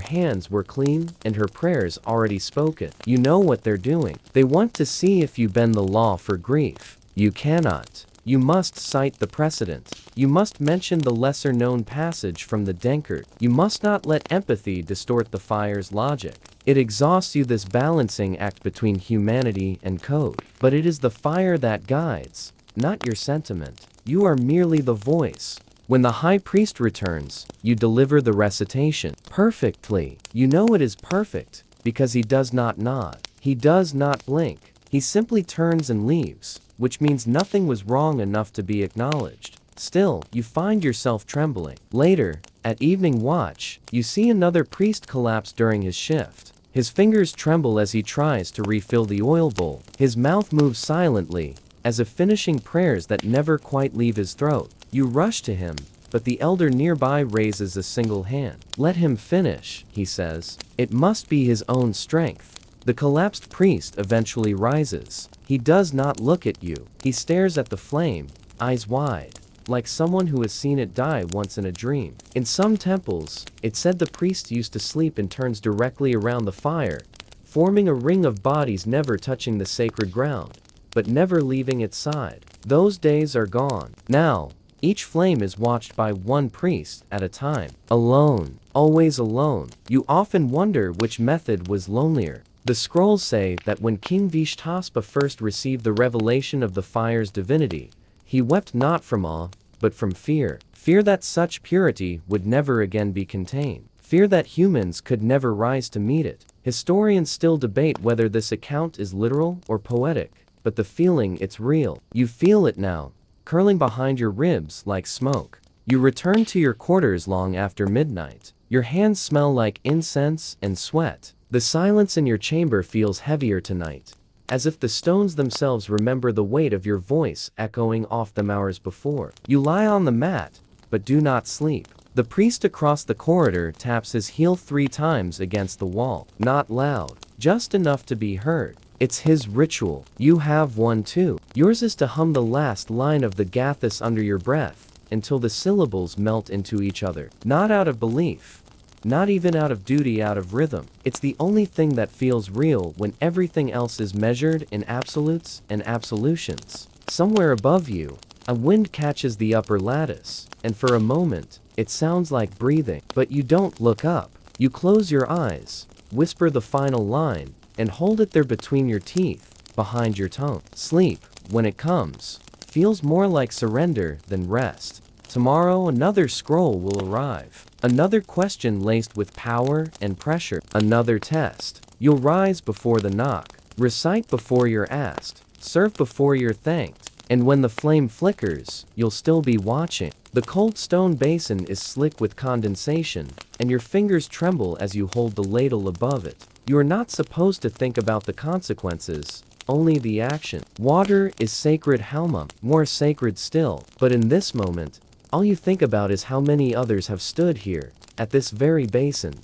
Speaker 1: hands were clean and her prayers already spoken. You know what they're doing. They want to see if you bend the law for grief. You cannot. You must cite the precedent. You must mention the lesser-known passage from the Denkard. You must not let empathy distort the fire's logic. It exhausts you, this balancing act between humanity and code. But it is the fire that guides, not your sentiment. You are merely the voice. When the high priest returns, you deliver the recitation perfectly. You know it is perfect, because he does not nod. He does not blink. He simply turns and leaves, which means nothing was wrong enough to be acknowledged. Still, you find yourself trembling. Later, at evening watch, you see another priest collapse during his shift. His fingers tremble as he tries to refill the oil bowl. His mouth moves silently, as if finishing prayers that never quite leave his throat. You rush to him, but the elder nearby raises a single hand. Let him finish, he says. It must be his own strength. The collapsed priest eventually rises. He does not look at you. He stares at the flame, eyes wide, like someone who has seen it die once in a dream. In some temples, it said the priest used to sleep and turns directly around the fire, forming a ring of bodies never touching the sacred ground, but never leaving its side. Those days are gone. Now, each flame is watched by one priest at a time. Alone. Always alone. You often wonder which method was lonelier. The scrolls say that when King Vishtaspa first received the revelation of the fire's divinity, he wept not from awe, but from fear. Fear that such purity would never again be contained. Fear that humans could never rise to meet it. Historians still debate whether this account is literal or poetic, but the feeling, it's real. You feel it now, curling behind your ribs like smoke. You return to your quarters long after midnight. Your hands smell like incense and sweat. The silence in your chamber feels heavier tonight, as if the stones themselves remember the weight of your voice echoing off them hours before. You lie on the mat, but do not sleep. The priest across the corridor taps his heel 3 times against the wall. Not loud, just enough to be heard. It's his ritual. You have one too. Yours is to hum the last line of the Gathis under your breath, until the syllables melt into each other. Not out of belief. Not even out of duty, out of rhythm. It's the only thing that feels real when everything else is measured in absolutes and absolutions. Somewhere above you, a wind catches the upper lattice, and for a moment, it sounds like breathing. But you don't look up. You close your eyes, whisper the final line, and hold it there between your teeth, behind your tongue. Sleep, when it comes, feels more like surrender than rest. Tomorrow another scroll will arrive. Another question laced with power and pressure. Another test. You'll rise before the knock. Recite before you're asked. Serve before you're thanked. And when the flame flickers, you'll still be watching. The cold stone basin is slick with condensation, and your fingers tremble as you hold the ladle above it. You are not supposed to think about the consequences, only the action. Water is sacred Halma, more sacred still. But in this moment, all you think about is how many others have stood here, at this very basin,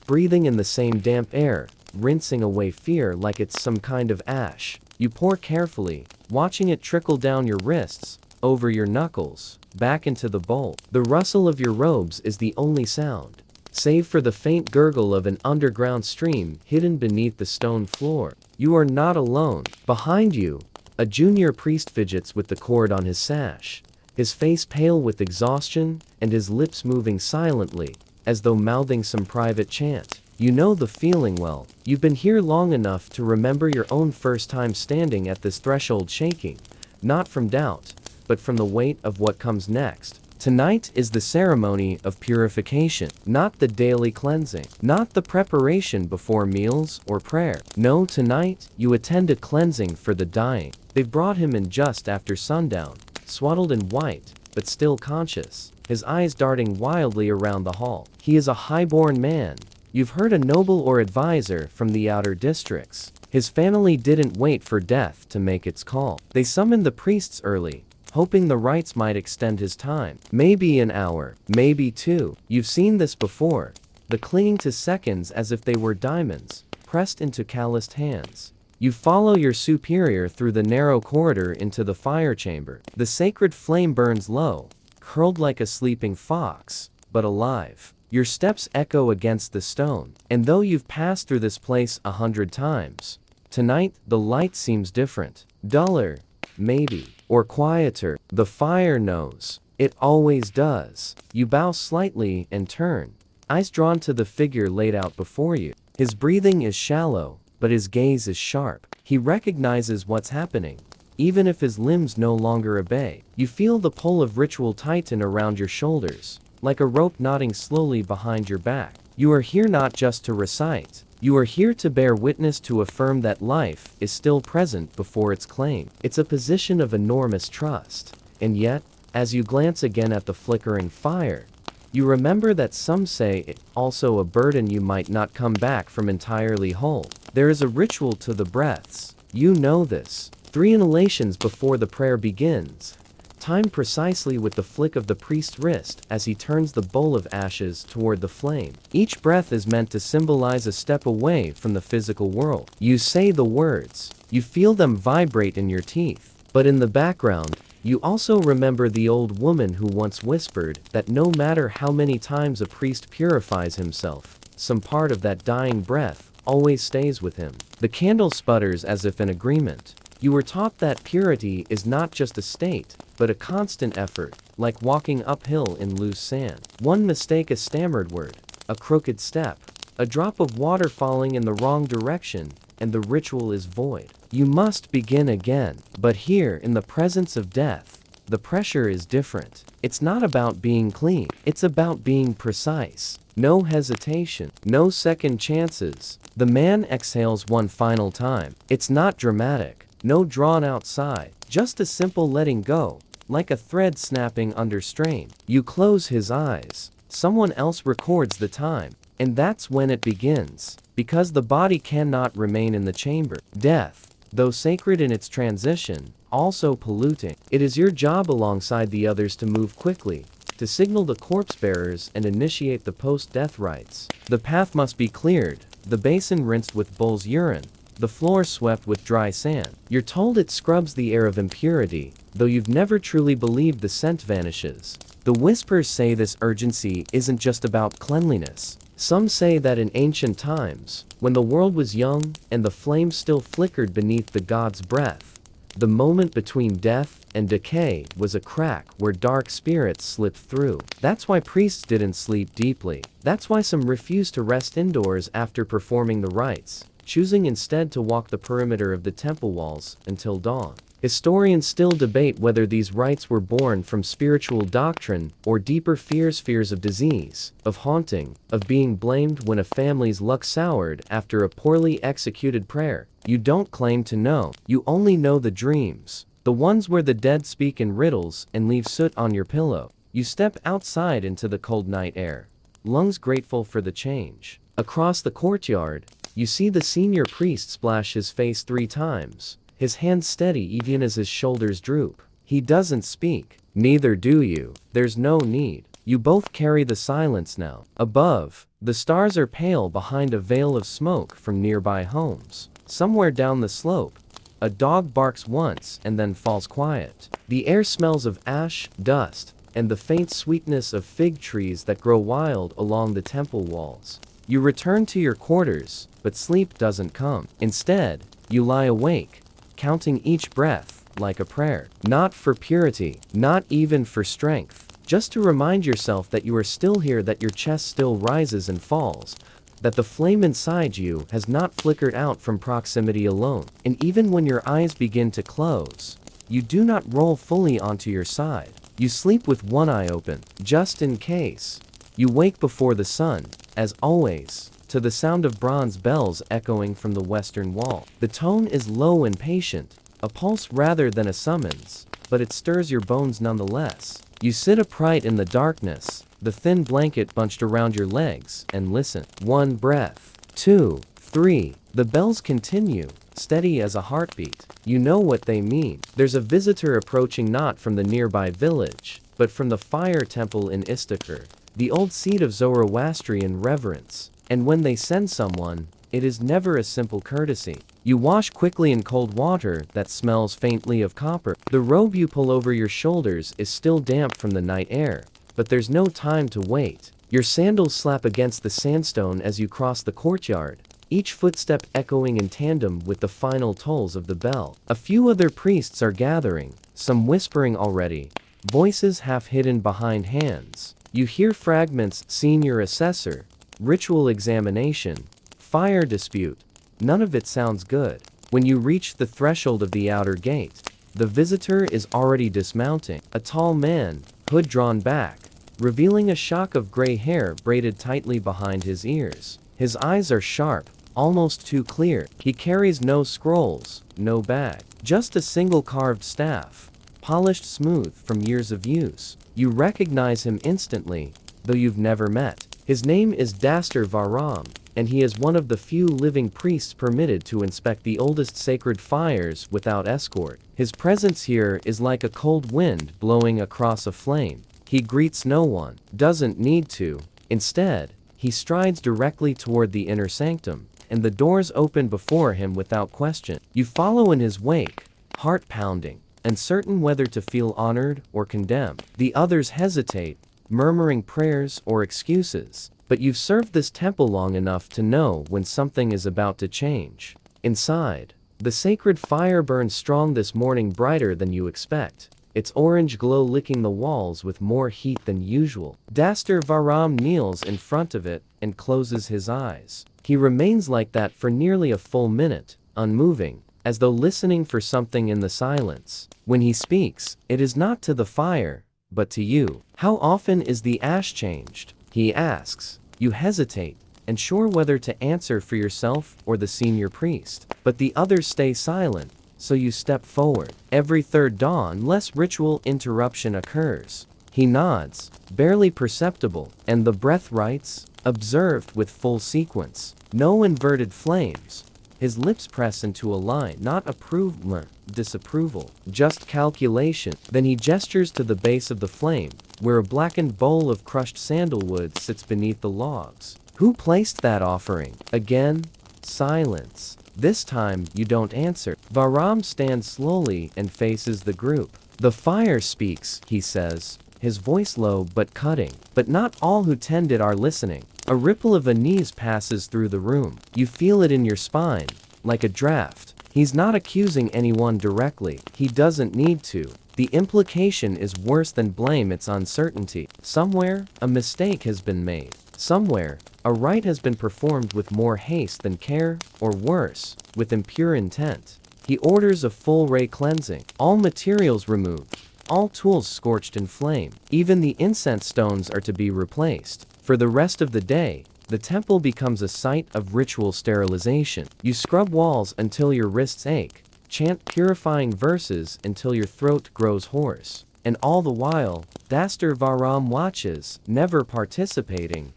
Speaker 1: breathing in the same damp air, rinsing away fear like it's some kind of ash. You pour carefully, watching it trickle down your wrists, over your knuckles, back into the bowl. The rustle of your robes is the only sound, save for the faint gurgle of an underground stream hidden beneath the stone floor. You are not alone. Behind you, a junior priest fidgets with the cord on his sash, his face pale with exhaustion and his lips moving silently, as though mouthing some private chant. You know the feeling well. You've been here long enough to remember your own first time standing at this threshold, shaking, not from doubt, but from the weight of what comes next. Tonight is the ceremony of purification, not the daily cleansing, not the preparation before meals or prayer. No, tonight, you attend a cleansing for the dying. They've brought him in just after sundown, swaddled in white, but still conscious, his eyes darting wildly around the hall. He is a high-born man. You've heard a noble or advisor from the outer districts. His family didn't wait for death to make its call. They summoned the priests early, hoping the rites might extend his time. Maybe an hour, maybe 2. You've seen this before. The clinging to seconds as if they were diamonds, pressed into calloused hands. You follow your superior through the narrow corridor into the fire chamber. The sacred flame burns low, curled like a sleeping fox, but alive. Your steps echo against the stone, and though you've passed through this place 100 times, tonight the light seems different. Duller, maybe, or quieter. The fire knows. It always does. You bow slightly and turn, eyes drawn to the figure laid out before you. His breathing is shallow, but his gaze is sharp. He recognizes what's happening, even if his limbs no longer obey. You feel the pull of ritual tighten around your shoulders, like a rope knotting slowly behind your back. You are here not just to recite. You are here to bear witness, to affirm that life is still present before its claim. It's a position of enormous trust. And yet, as you glance again at the flickering fire, you remember that some say it's also a burden you might not come back from entirely whole. There is a ritual to the breaths. You know this. 3 inhalations before the prayer begins, timed precisely with the flick of the priest's wrist as he turns the bowl of ashes toward the flame. Each breath is meant to symbolize a step away from the physical world. You say the words. You feel them vibrate in your teeth. But in the background, you also remember the old woman who once whispered that no matter how many times a priest purifies himself, some part of that dying breath always stays with him. The candle sputters as if in agreement. You were taught that purity is not just a state, but a constant effort, like walking uphill in loose sand. One mistake, a stammered word, a crooked step, a drop of water falling in the wrong direction, and the ritual is void. You must begin again. But here, in the presence of death, the pressure is different. It's not about being clean. It's about being precise. No hesitation. No second chances. The man exhales one final time. It's not dramatic. No drawn-out sigh, just a simple letting go, like a thread snapping under strain. You close his eyes. Someone else records the time, and that's when it begins, because the body cannot remain in the chamber. Death, though sacred in its transition, also polluting. It is your job alongside the others to move quickly, to signal the corpse bearers and initiate the post-death rites. The path must be cleared, the basin rinsed with bull's urine, the floor swept with dry sand. You're told it scrubs the air of impurity, though you've never truly believed the scent vanishes. The whispers say this urgency isn't just about cleanliness. Some say that in ancient times, when the world was young and the flames still flickered beneath the god's breath, the moment between death and decay was a crack where dark spirits slipped through. That's why priests didn't sleep deeply. That's why some refused to rest indoors after performing the rites, choosing instead to walk the perimeter of the temple walls until dawn. Historians still debate whether these rites were born from spiritual doctrine or deeper fears of disease, of haunting, of being blamed when a family's luck soured after a poorly executed prayer. You don't claim to know. You only know the dreams, the ones where the dead speak in riddles and leave soot on your pillow. You step outside into the cold night air, lungs grateful for the change. Across the courtyard, you see the senior priest splash his face 3 times. His hands steady even as his shoulders droop. He doesn't speak. Neither do you. There's no need. You both carry the silence now. Above, the stars are pale behind a veil of smoke from nearby homes. Somewhere down the slope, a dog barks once and then falls quiet. The air smells of ash, dust, and the faint sweetness of fig trees that grow wild along the temple walls. You return to your quarters, but sleep doesn't come. Instead, you lie awake, counting each breath like a prayer. Not for purity, not even for strength, just to remind yourself that you are still here, that your chest still rises and falls, that the flame inside you has not flickered out from proximity alone. And even when your eyes begin to close, you do not roll fully onto your side. You sleep with one eye open, just in case. You wake before the sun, as always, to the sound of bronze bells echoing from the western wall. The tone is low and patient, a pulse rather than a summons, but it stirs your bones nonetheless. You sit upright in the darkness, the thin blanket bunched around your legs, and listen. 1 breath, 2, 3. The bells continue, steady as a heartbeat. You know what they mean. There's a visitor approaching, not from the nearby village, but from the fire temple in Istakhr, the old seat of Zoroastrian reverence. And when they send someone, it is never a simple courtesy. You wash quickly in cold water that smells faintly of copper. The robe you pull over your shoulders is still damp from the night air, but there's no time to wait. Your sandals slap against the sandstone as you cross the courtyard, each footstep echoing in tandem with the final tolls of the bell. A few other priests are gathering, some whispering already, voices half hidden behind hands. You hear fragments: senior assessor, ritual examination, fire dispute. None of it sounds good. When you reach the threshold of the outer gate, the visitor is already dismounting. A tall man, hood drawn back, revealing a shock of gray hair braided tightly behind his ears. His eyes are sharp, almost too clear. He carries no scrolls, no bag, just a single carved staff, polished smooth from years of use. You recognize him instantly, though you've never met. His name is Daster Varam, and he is one of the few living priests permitted to inspect the oldest sacred fires without escort. His presence here is like a cold wind blowing across a flame. He greets no one, doesn't need to. Instead, he strides directly toward the inner sanctum, and the doors open before him without question. You follow in his wake, heart pounding, uncertain whether to feel honored or condemned. The others hesitate, murmuring prayers or excuses, but you've served this temple long enough to know when something is about to change. Inside, the sacred fire burns strong this morning, brighter than you expect, its orange glow licking the walls with more heat than usual. Daster Varam kneels in front of it and closes his eyes. He remains like that for nearly a full minute, unmoving, as though listening for something in the silence. When he speaks, it is not to the fire, but to you. How often is the ash changed? He asks. You hesitate, unsure whether to answer for yourself or the senior priest. But the others stay silent, so you step forward. Every third dawn, less ritual interruption occurs. He nods, barely perceptible, and the breath rites, observed with full sequence. No inverted flames, His lips press into a line, not approval, disapproval, just calculation. Then he gestures to the base of the flame, where a blackened bowl of crushed sandalwood sits beneath the logs. Who placed that offering? Again, silence. This time, you don't answer. Varam stands slowly and faces the group. The fire speaks, he says, his voice low but cutting. But not all who tended are listening. A ripple of unease passes through the room. You feel it in your spine, like a draft. He's not accusing anyone directly. He doesn't need to. The implication is worse than blame, it's uncertainty. Somewhere, a mistake has been made. Somewhere, a rite has been performed with more haste than care, or worse, with impure intent. He orders a full ray cleansing, all materials removed, all tools scorched in flame. Even the incense stones are to be replaced. For the rest of the day, the temple becomes a site of ritual sterilization. You scrub walls until your wrists ache, chant purifying verses until your throat grows hoarse. And all the while, Daster Varam watches, never participating,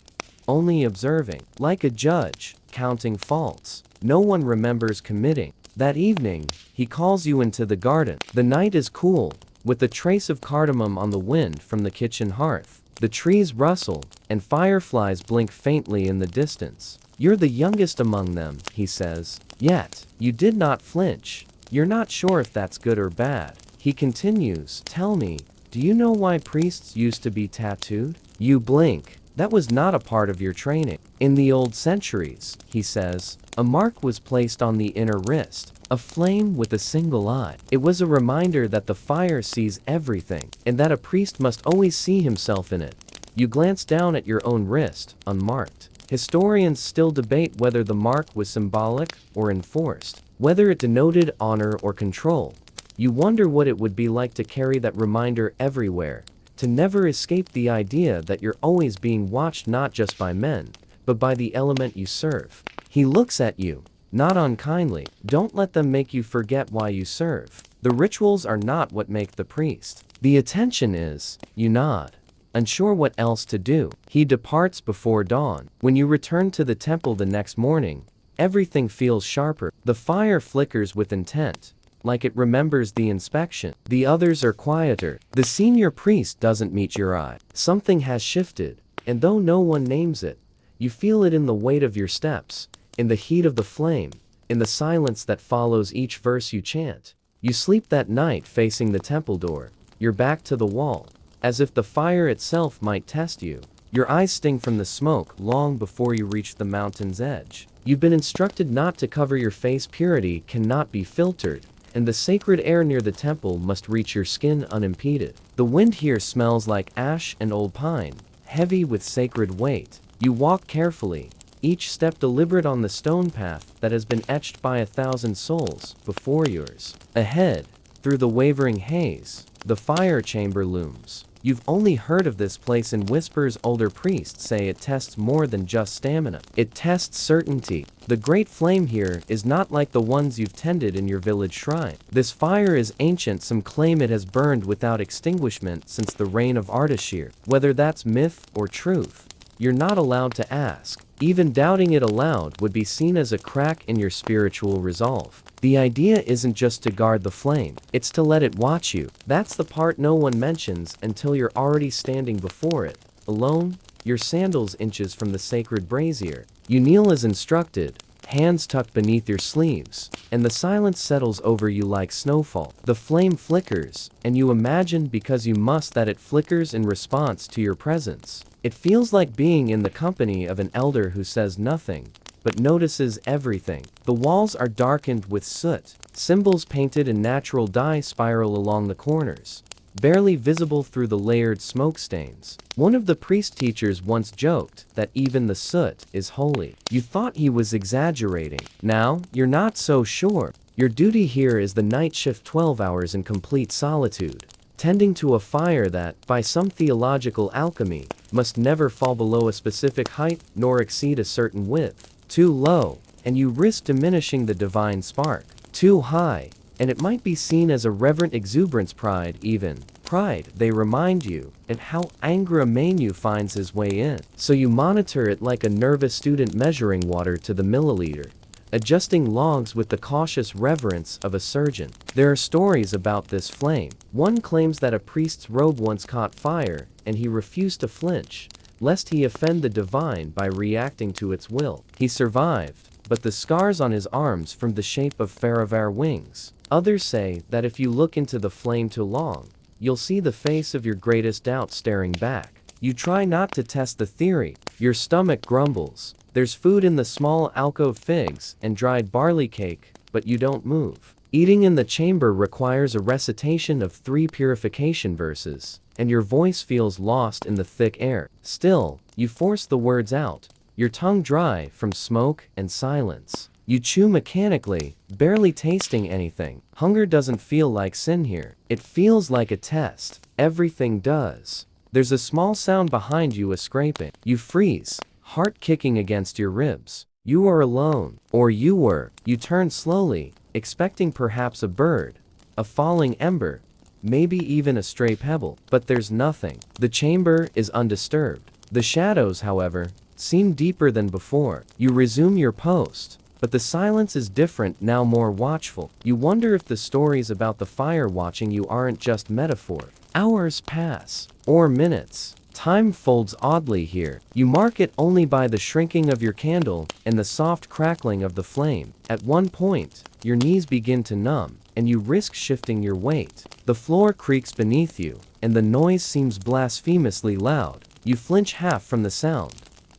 Speaker 1: only observing. Like a judge, counting faults. No one remembers committing. That evening, he calls you into the garden. The night is cool, with a trace of cardamom on the wind from the kitchen hearth. The trees rustle, and fireflies blink faintly in the distance. You're the youngest among them, he says. Yet, you did not flinch. You're not sure if that's good or bad. He continues, tell me, do you know why priests used to be tattooed? You blink. That was not a part of your training. In the old centuries, he says, a mark was placed on the inner wrist, a flame with a single eye. It was a reminder that the fire sees everything, and that a priest must always see himself in it. You glance down at your own wrist, unmarked. Historians still debate whether the mark was symbolic or enforced, whether it denoted honor or control. You wonder what it would be like to carry that reminder everywhere, to never escape the idea that you're always being watched not just by men, but by the element you serve. He looks at you, not unkindly. Don't let them make you forget why you serve. The rituals are not what make the priest. The attention is. You nod, unsure what else to do. He departs before dawn. When you return to the temple the next morning, everything feels sharper. The fire flickers with intent, like it remembers the inspection. The others are quieter. The senior priest doesn't meet your eye. Something has shifted, and though no one names it, you feel it in the weight of your steps, in the heat of the flame, in the silence that follows each verse you chant. You sleep that night facing the temple door, your back to the wall, as if the fire itself might test you. Your eyes sting from the smoke long before you reach the mountain's edge. You've been instructed not to cover your face. Purity cannot be filtered, and the sacred air near the temple must reach your skin unimpeded. The wind here smells like ash and old pine, heavy with sacred weight. You walk carefully, each step deliberate on the stone path that has been etched by 1,000 souls before yours. Ahead, through the wavering haze, the fire chamber looms. You've only heard of this place in whispers. Older priests say it tests more than just stamina. It tests certainty. The great flame here is not like the ones you've tended in your village shrine. This fire is ancient. Some claim it has burned without extinguishment since the reign of Ardashir. Whether that's myth or truth, you're not allowed to ask. Even doubting it aloud would be seen as a crack in your spiritual resolve. The idea isn't just to guard the flame, it's to let it watch you. That's the part no one mentions until you're already standing before it, alone, your sandals inches from the sacred brazier. You kneel as instructed, hands tucked beneath your sleeves, and the silence settles over you like snowfall. The flame flickers, and you imagine because you must that it flickers in response to your presence. It feels like being in the company of an elder who says nothing, but notices everything. The walls are darkened with soot. Symbols painted in natural dye spiral along the corners, barely visible through the layered smoke stains. One of the priest teachers once joked that even the soot is holy. You thought he was exaggerating. Now, you're not so sure. Your duty here is the night shift, 12 hours in complete solitude, tending to a fire that, by some theological alchemy, must never fall below a specific height nor exceed a certain width. Too low, and you risk diminishing the divine spark. Too high, and it might be seen as a reverent exuberance. Pride, even. Pride, they remind you, and how Angra Mainyu finds his way in. So you monitor it like a nervous student measuring water to the milliliter, adjusting logs with the cautious reverence of a surgeon. There are stories about this flame. One claims that a priest's robe once caught fire, and he refused to flinch, lest he offend the divine by reacting to its will. He survived, but the scars on his arms formed the shape of Faravar wings. Others say that if you look into the flame too long, you'll see the face of your greatest doubt staring back. You try not to test the theory. Your stomach grumbles. There's food in the small alcove, figs and dried barley cake, but you don't move. Eating in the chamber requires a recitation of 3 purification verses, and your voice feels lost in the thick air. Still, you force the words out, your tongue dry from smoke and silence. You chew mechanically, barely tasting anything. Hunger doesn't feel like sin here. It feels like a test. Everything does. There's a small sound behind you, a scraping. You freeze, heart kicking against your ribs. You are alone. Or you were. You turn slowly, expecting perhaps a bird, a falling ember, maybe even a stray pebble. But there's nothing. The chamber is undisturbed. The shadows, however, seem deeper than before. You resume your post. But the silence is different, now more watchful. You wonder if the stories about the fire watching you aren't just metaphor. Hours pass. Or minutes. Time folds oddly here. You mark it only by the shrinking of your candle and the soft crackling of the flame. At one point, your knees begin to numb, and you risk shifting your weight. The floor creaks beneath you, and the noise seems blasphemously loud. You flinch, half from the sound,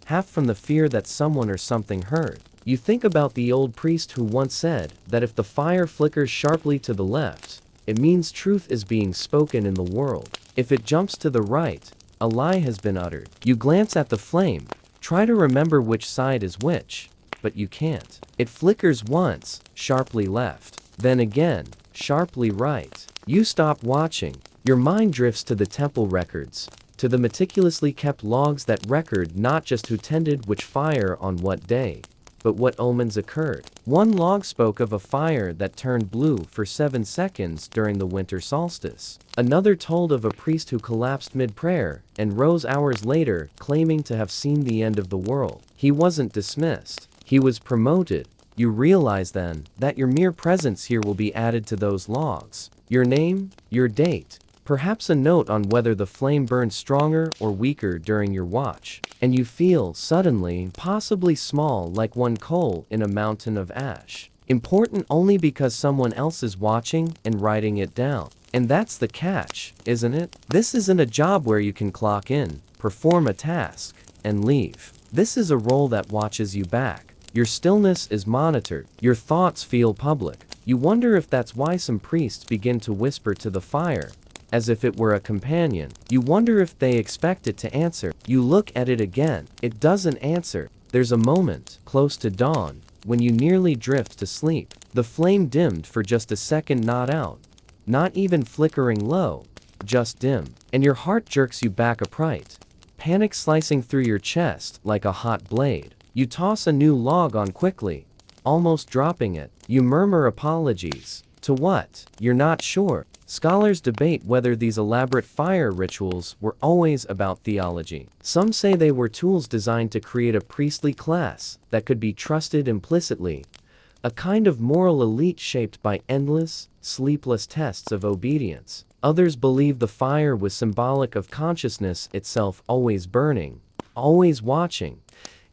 Speaker 1: half from the fear that someone or something heard. You think about the old priest who once said that if the fire flickers sharply to the left, it means truth is being spoken in the world. If it jumps to the right, a lie has been uttered. You glance at the flame, try to remember which side is which, but you can't. It flickers once, sharply left, then again, sharply right. You stop watching. Your mind drifts to the temple records, to the meticulously kept logs that record not just who tended which fire on what day, but what omens occurred. One log spoke of a fire that turned blue for 7 seconds during the winter solstice. Another told of a priest who collapsed mid-prayer and rose hours later, claiming to have seen the end of the world. He wasn't dismissed. He was promoted. You realize then that your mere presence here will be added to those logs. Your name, your date, perhaps a note on whether the flame burned stronger or weaker during your watch. And you feel, suddenly, possibly small, like one coal in a mountain of ash. Important only because someone else is watching and writing it down. And that's the catch, isn't it? This isn't a job where you can clock in, perform a task, and leave. This is a role that watches you back. Your stillness is monitored. Your thoughts feel public. You wonder if that's why some priests begin to whisper to the fire, as if it were a companion. You wonder if they expect it to answer. You look at it again. It doesn't answer. There's a moment, close to dawn, when you nearly drift to sleep. The flame dimmed for just a second, not out, not even flickering low, just dim. And your heart jerks you back upright, panic slicing through your chest like a hot blade. You toss a new log on quickly, almost dropping it. You murmur apologies. To what? You're not sure. Scholars debate whether these elaborate fire rituals were always about theology. Some say they were tools designed to create a priestly class that could be trusted implicitly, a kind of moral elite shaped by endless, sleepless tests of obedience. Others believe the fire was symbolic of consciousness itself, always burning, always watching,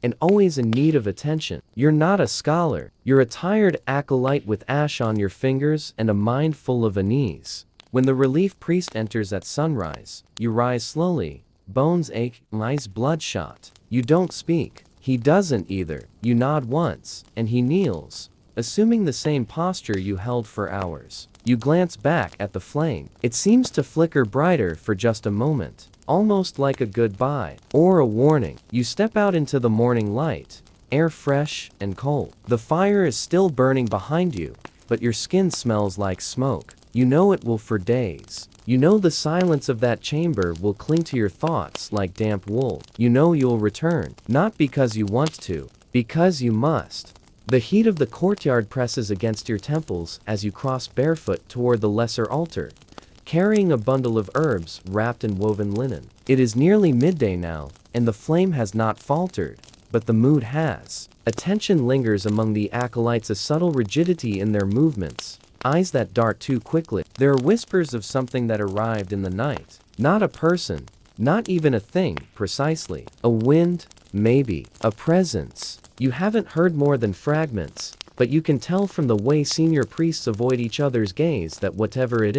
Speaker 1: and always in need of attention. You're not a scholar. You're a tired acolyte with ash on your fingers and a mind full of unease. When the relief priest enters at sunrise, you rise slowly. Bones ache, eyes bloodshot. You don't speak. He doesn't either. You nod once, and he kneels, assuming the same posture you held for hours. You glance back at the flame. It seems to flicker brighter for just a moment, almost like a goodbye or a warning. You step out into the morning light, air fresh and cold. The fire is still burning behind you, but your skin smells like smoke. You know it will for days. You know the silence of that chamber will cling to your thoughts like damp wool. You know you'll return, not because you want to, because you must. The heat of the courtyard presses against your temples as you cross barefoot toward the lesser altar, carrying a bundle of herbs wrapped in woven linen. It is nearly midday now, and the flame has not faltered, but the mood has. Attention lingers among the acolytes, a subtle rigidity in their movements, eyes that dart too quickly. There are whispers of something that arrived in the night. Not a person, not even a thing, precisely. A wind, maybe. A presence. You haven't heard more than fragments, but you can tell from the way senior priests avoid each other's gaze that whatever it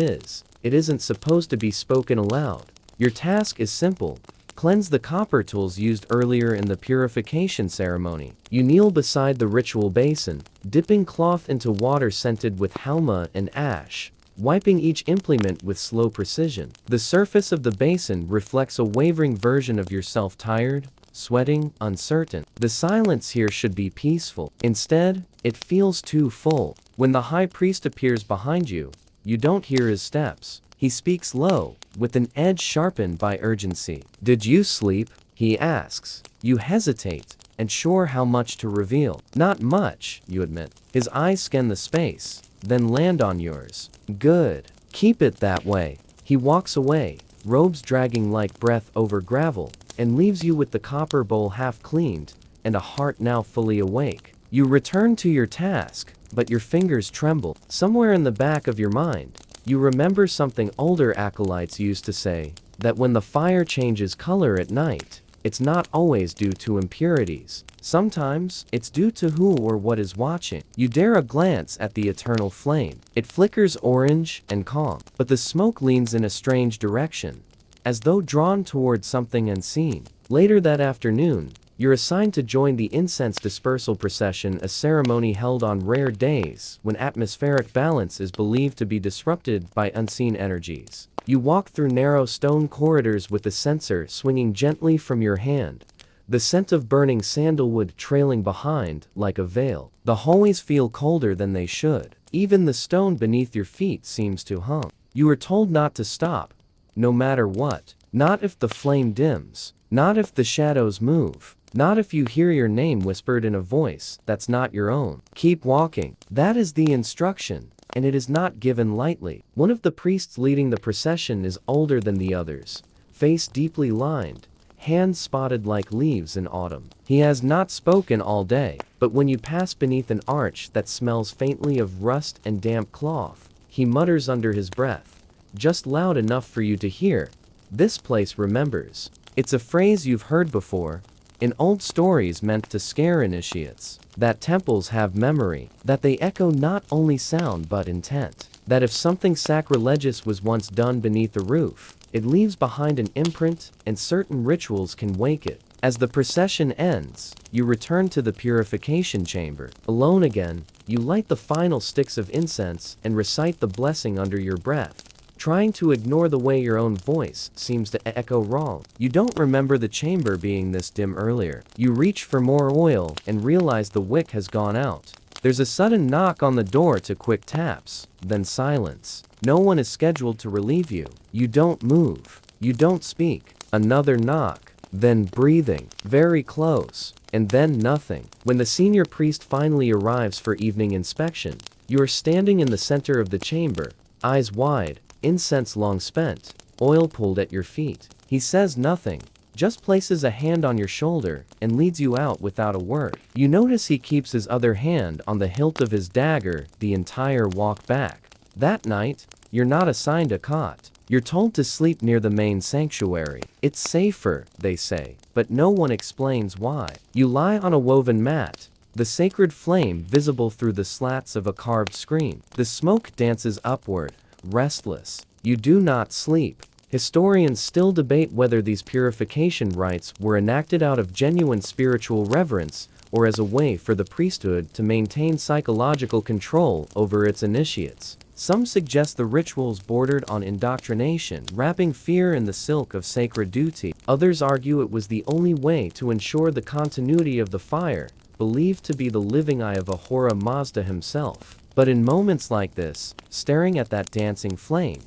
Speaker 1: isn't supposed to be spoken aloud. Your task is simple. Cleanse the copper tools used earlier in the purification ceremony. You kneel beside the ritual basin, dipping cloth into water scented with halma and ash, wiping each implement with slow precision. The surface of the basin reflects a wavering version of yourself, tired, sweating, uncertain. The silence here should be peaceful. Instead, it feels too full. When the high priest appears behind you, you don't hear his steps. He speaks low, with an edge sharpened by urgency. "Did you sleep?" he asks. You hesitate, unsure how much to reveal. "Not much," you admit. His eyes scan the space, then land on yours. "Good. Keep it that way." He walks away, robes dragging like breath over gravel, and leaves you with the copper bowl half cleaned, and a heart now fully awake. You return to your task, but your fingers tremble. Somewhere in the back of your mind, you remember something older acolytes used to say, that when the fire changes color at night, it's not always due to impurities. Sometimes, it's due to who or what is watching. You dare a glance at the eternal flame. It flickers orange and calm, but the smoke leans in a strange direction, as though drawn toward something unseen. Later that afternoon, you're assigned to join the incense dispersal procession, a ceremony held on rare days when atmospheric balance is believed to be disrupted by unseen energies. You walk through narrow stone corridors with the censer swinging gently from your hand, the scent of burning sandalwood trailing behind like a veil. The hallways feel colder than they should. Even the stone beneath your feet seems to hum. You are told not to stop, no matter what. Not if the flame dims. Not if the shadows move. Not if you hear your name whispered in a voice that's not your own. Keep walking. That is the instruction, and it is not given lightly. One of the priests leading the procession is older than the others, face deeply lined, hands spotted like leaves in autumn. He has not spoken all day, but when you pass beneath an arch that smells faintly of rust and damp cloth, he mutters under his breath, just loud enough for you to hear, "This place remembers." It's a phrase you've heard before, in old stories meant to scare initiates. That temples have memory, that they echo not only sound but intent. That if something sacrilegious was once done beneath a roof, it leaves behind an imprint, and certain rituals can wake it. As the procession ends, you return to the purification chamber. Alone again, you light the final sticks of incense and recite the blessing under your breath, trying to ignore the way your own voice seems to echo wrong. You don't remember the chamber being this dim earlier. You reach for more oil and realize the wick has gone out. There's a sudden knock on the door to quick taps, then silence. No one is scheduled to relieve you. You don't move. You don't speak. Another knock, then breathing, very close, and then nothing. When the senior priest finally arrives for evening inspection, you are standing in the center of the chamber, eyes wide, incense long spent, oil pulled at your feet. He says nothing, just places a hand on your shoulder and leads you out without a word. You notice he keeps his other hand on the hilt of his dagger the entire walk back. That night, you're not assigned a cot. You're told to sleep near the main sanctuary. It's safer, they say, but no one explains why. You lie on a woven mat, the sacred flame visible through the slats of a carved screen. The smoke dances upward, restless. You do not sleep. Historians still debate whether these purification rites were enacted out of genuine spiritual reverence or as a way for the priesthood to maintain psychological control over its initiates. Some suggest the rituals bordered on indoctrination, wrapping fear in the silk of sacred duty. Others argue it was the only way to ensure the continuity of the fire, believed to be the living eye of Ahura Mazda himself. But in moments like this, staring at that dancing flame,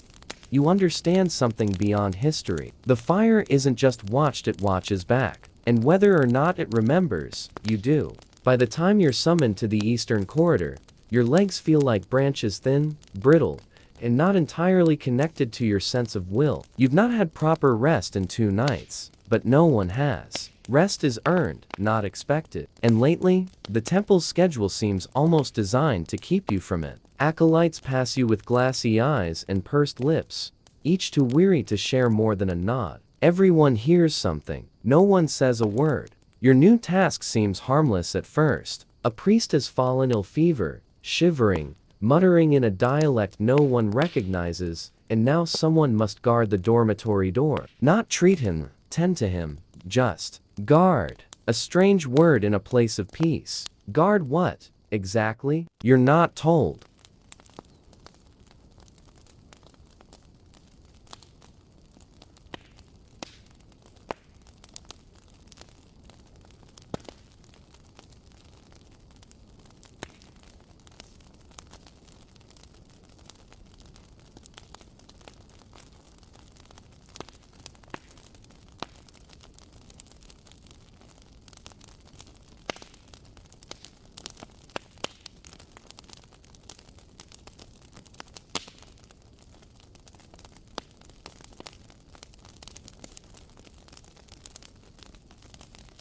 Speaker 1: you understand something beyond history. The fire isn't just watched, it watches back. And whether or not it remembers, you do. By the time you're summoned to the eastern corridor, your legs feel like branches, thin, brittle, and not entirely connected to your sense of will. You've not had proper rest in 2 nights, but no one has. Rest is earned, not expected. And lately, the temple's schedule seems almost designed to keep you from it. Acolytes pass you with glassy eyes and pursed lips, each too weary to share more than a nod. Everyone hears something. No one says a word. Your new task seems harmless at first. A priest has fallen ill fever, shivering, muttering in a dialect no one recognizes, and now someone must guard the dormitory door. Not treat him, tend to him, just guard. A strange word in a place of peace. Guard what, exactly? You're not told.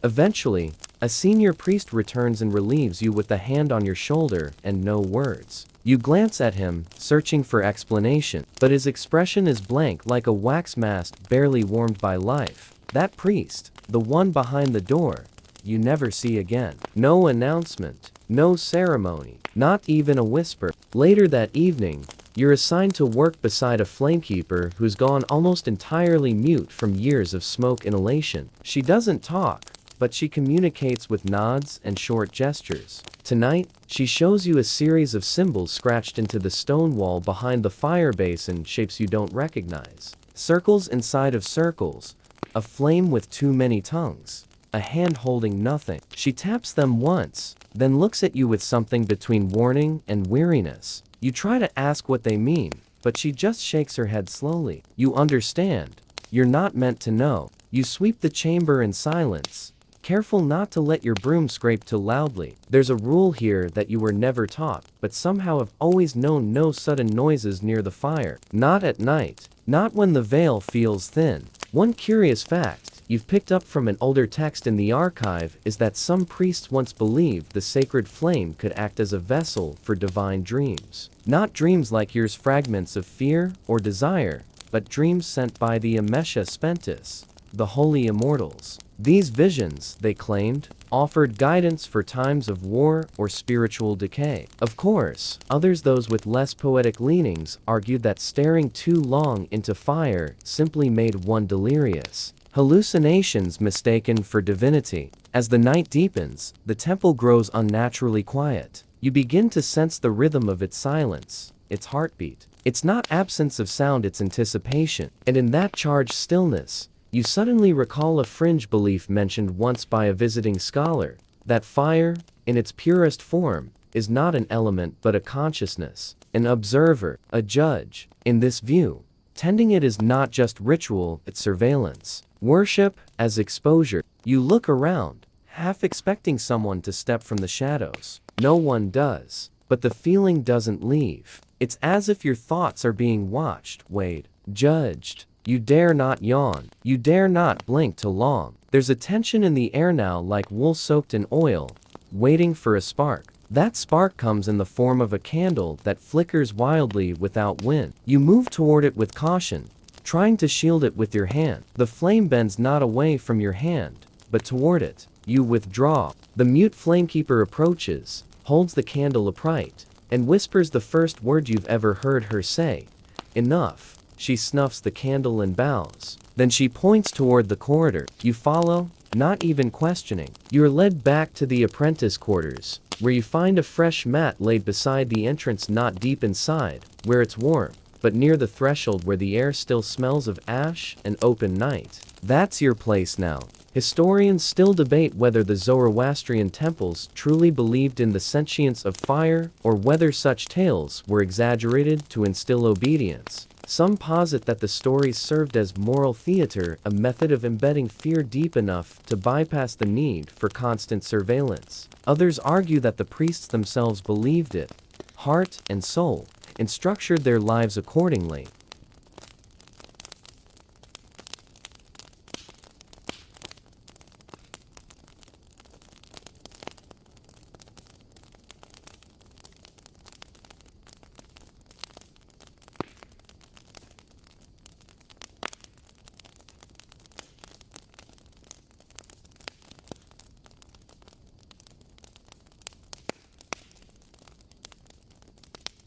Speaker 1: Eventually, a senior priest returns and relieves you with a hand on your shoulder and no words. You glance at him, searching for explanation, but his expression is blank like a wax mask barely warmed by life. That priest, the one behind the door, you never see again. No announcement, no ceremony, not even a whisper. Later that evening, you're assigned to work beside a flamekeeper who's gone almost entirely mute from years of smoke inhalation. She doesn't talk, but she communicates with nods and short gestures. Tonight, she shows you a series of symbols scratched into the stone wall behind the fire basin, shapes you don't recognize. Circles inside of circles, a flame with too many tongues, a hand holding nothing. She taps them once, then looks at you with something between warning and weariness. You try to ask what they mean, but she just shakes her head slowly. You understand. You're not meant to know. You sweep the chamber in silence, careful not to let your broom scrape too loudly. There's a rule here that you were never taught, but somehow have always known: no sudden noises near the fire. Not at night. Not when the veil feels thin. One curious fact you've picked up from an older text in the archive is that some priests once believed the sacred flame could act as a vessel for divine dreams. Not dreams like yours, fragments of fear or desire, but dreams sent by the Amesha Spentis, the holy immortals. These visions, they claimed, offered guidance for times of war or spiritual decay. Of course, others, those with less poetic leanings, argued that staring too long into fire simply made one delirious. Hallucinations mistaken for divinity. As the night deepens, the temple grows unnaturally quiet. You begin to sense the rhythm of its silence, its heartbeat. It's not absence of sound, it's anticipation. And in that charged stillness, you suddenly recall a fringe belief mentioned once by a visiting scholar, that fire, in its purest form, is not an element but a consciousness, an observer, a judge. In this view, tending it is not just ritual, it's surveillance. Worship as exposure. You look around, half expecting someone to step from the shadows. No one does, but the feeling doesn't leave. It's as if your thoughts are being watched, weighed, judged. You dare not yawn. You dare not blink too long. There's a tension in the air now, like wool soaked in oil, waiting for a spark. That spark comes in the form of a candle that flickers wildly without wind. You move toward it with caution, trying to shield it with your hand. The flame bends not away from your hand, but toward it. You withdraw. The mute flamekeeper approaches, holds the candle upright, and whispers the first word you've ever heard her say. Enough. She snuffs the candle and bows. Then she points toward the corridor. You follow, not even questioning. You're led back to the apprentice quarters, where you find a fresh mat laid beside the entrance, not deep inside, where it's warm, but near the threshold where the air still smells of ash and open night. That's your place now. Historians still debate whether the Zoroastrian temples truly believed in the sentience of fire or whether such tales were exaggerated to instill obedience. Some posit that the stories served as moral theater, a method of embedding fear deep enough to bypass the need for constant surveillance. Others argue that the priests themselves believed it, heart and soul, and structured their lives accordingly.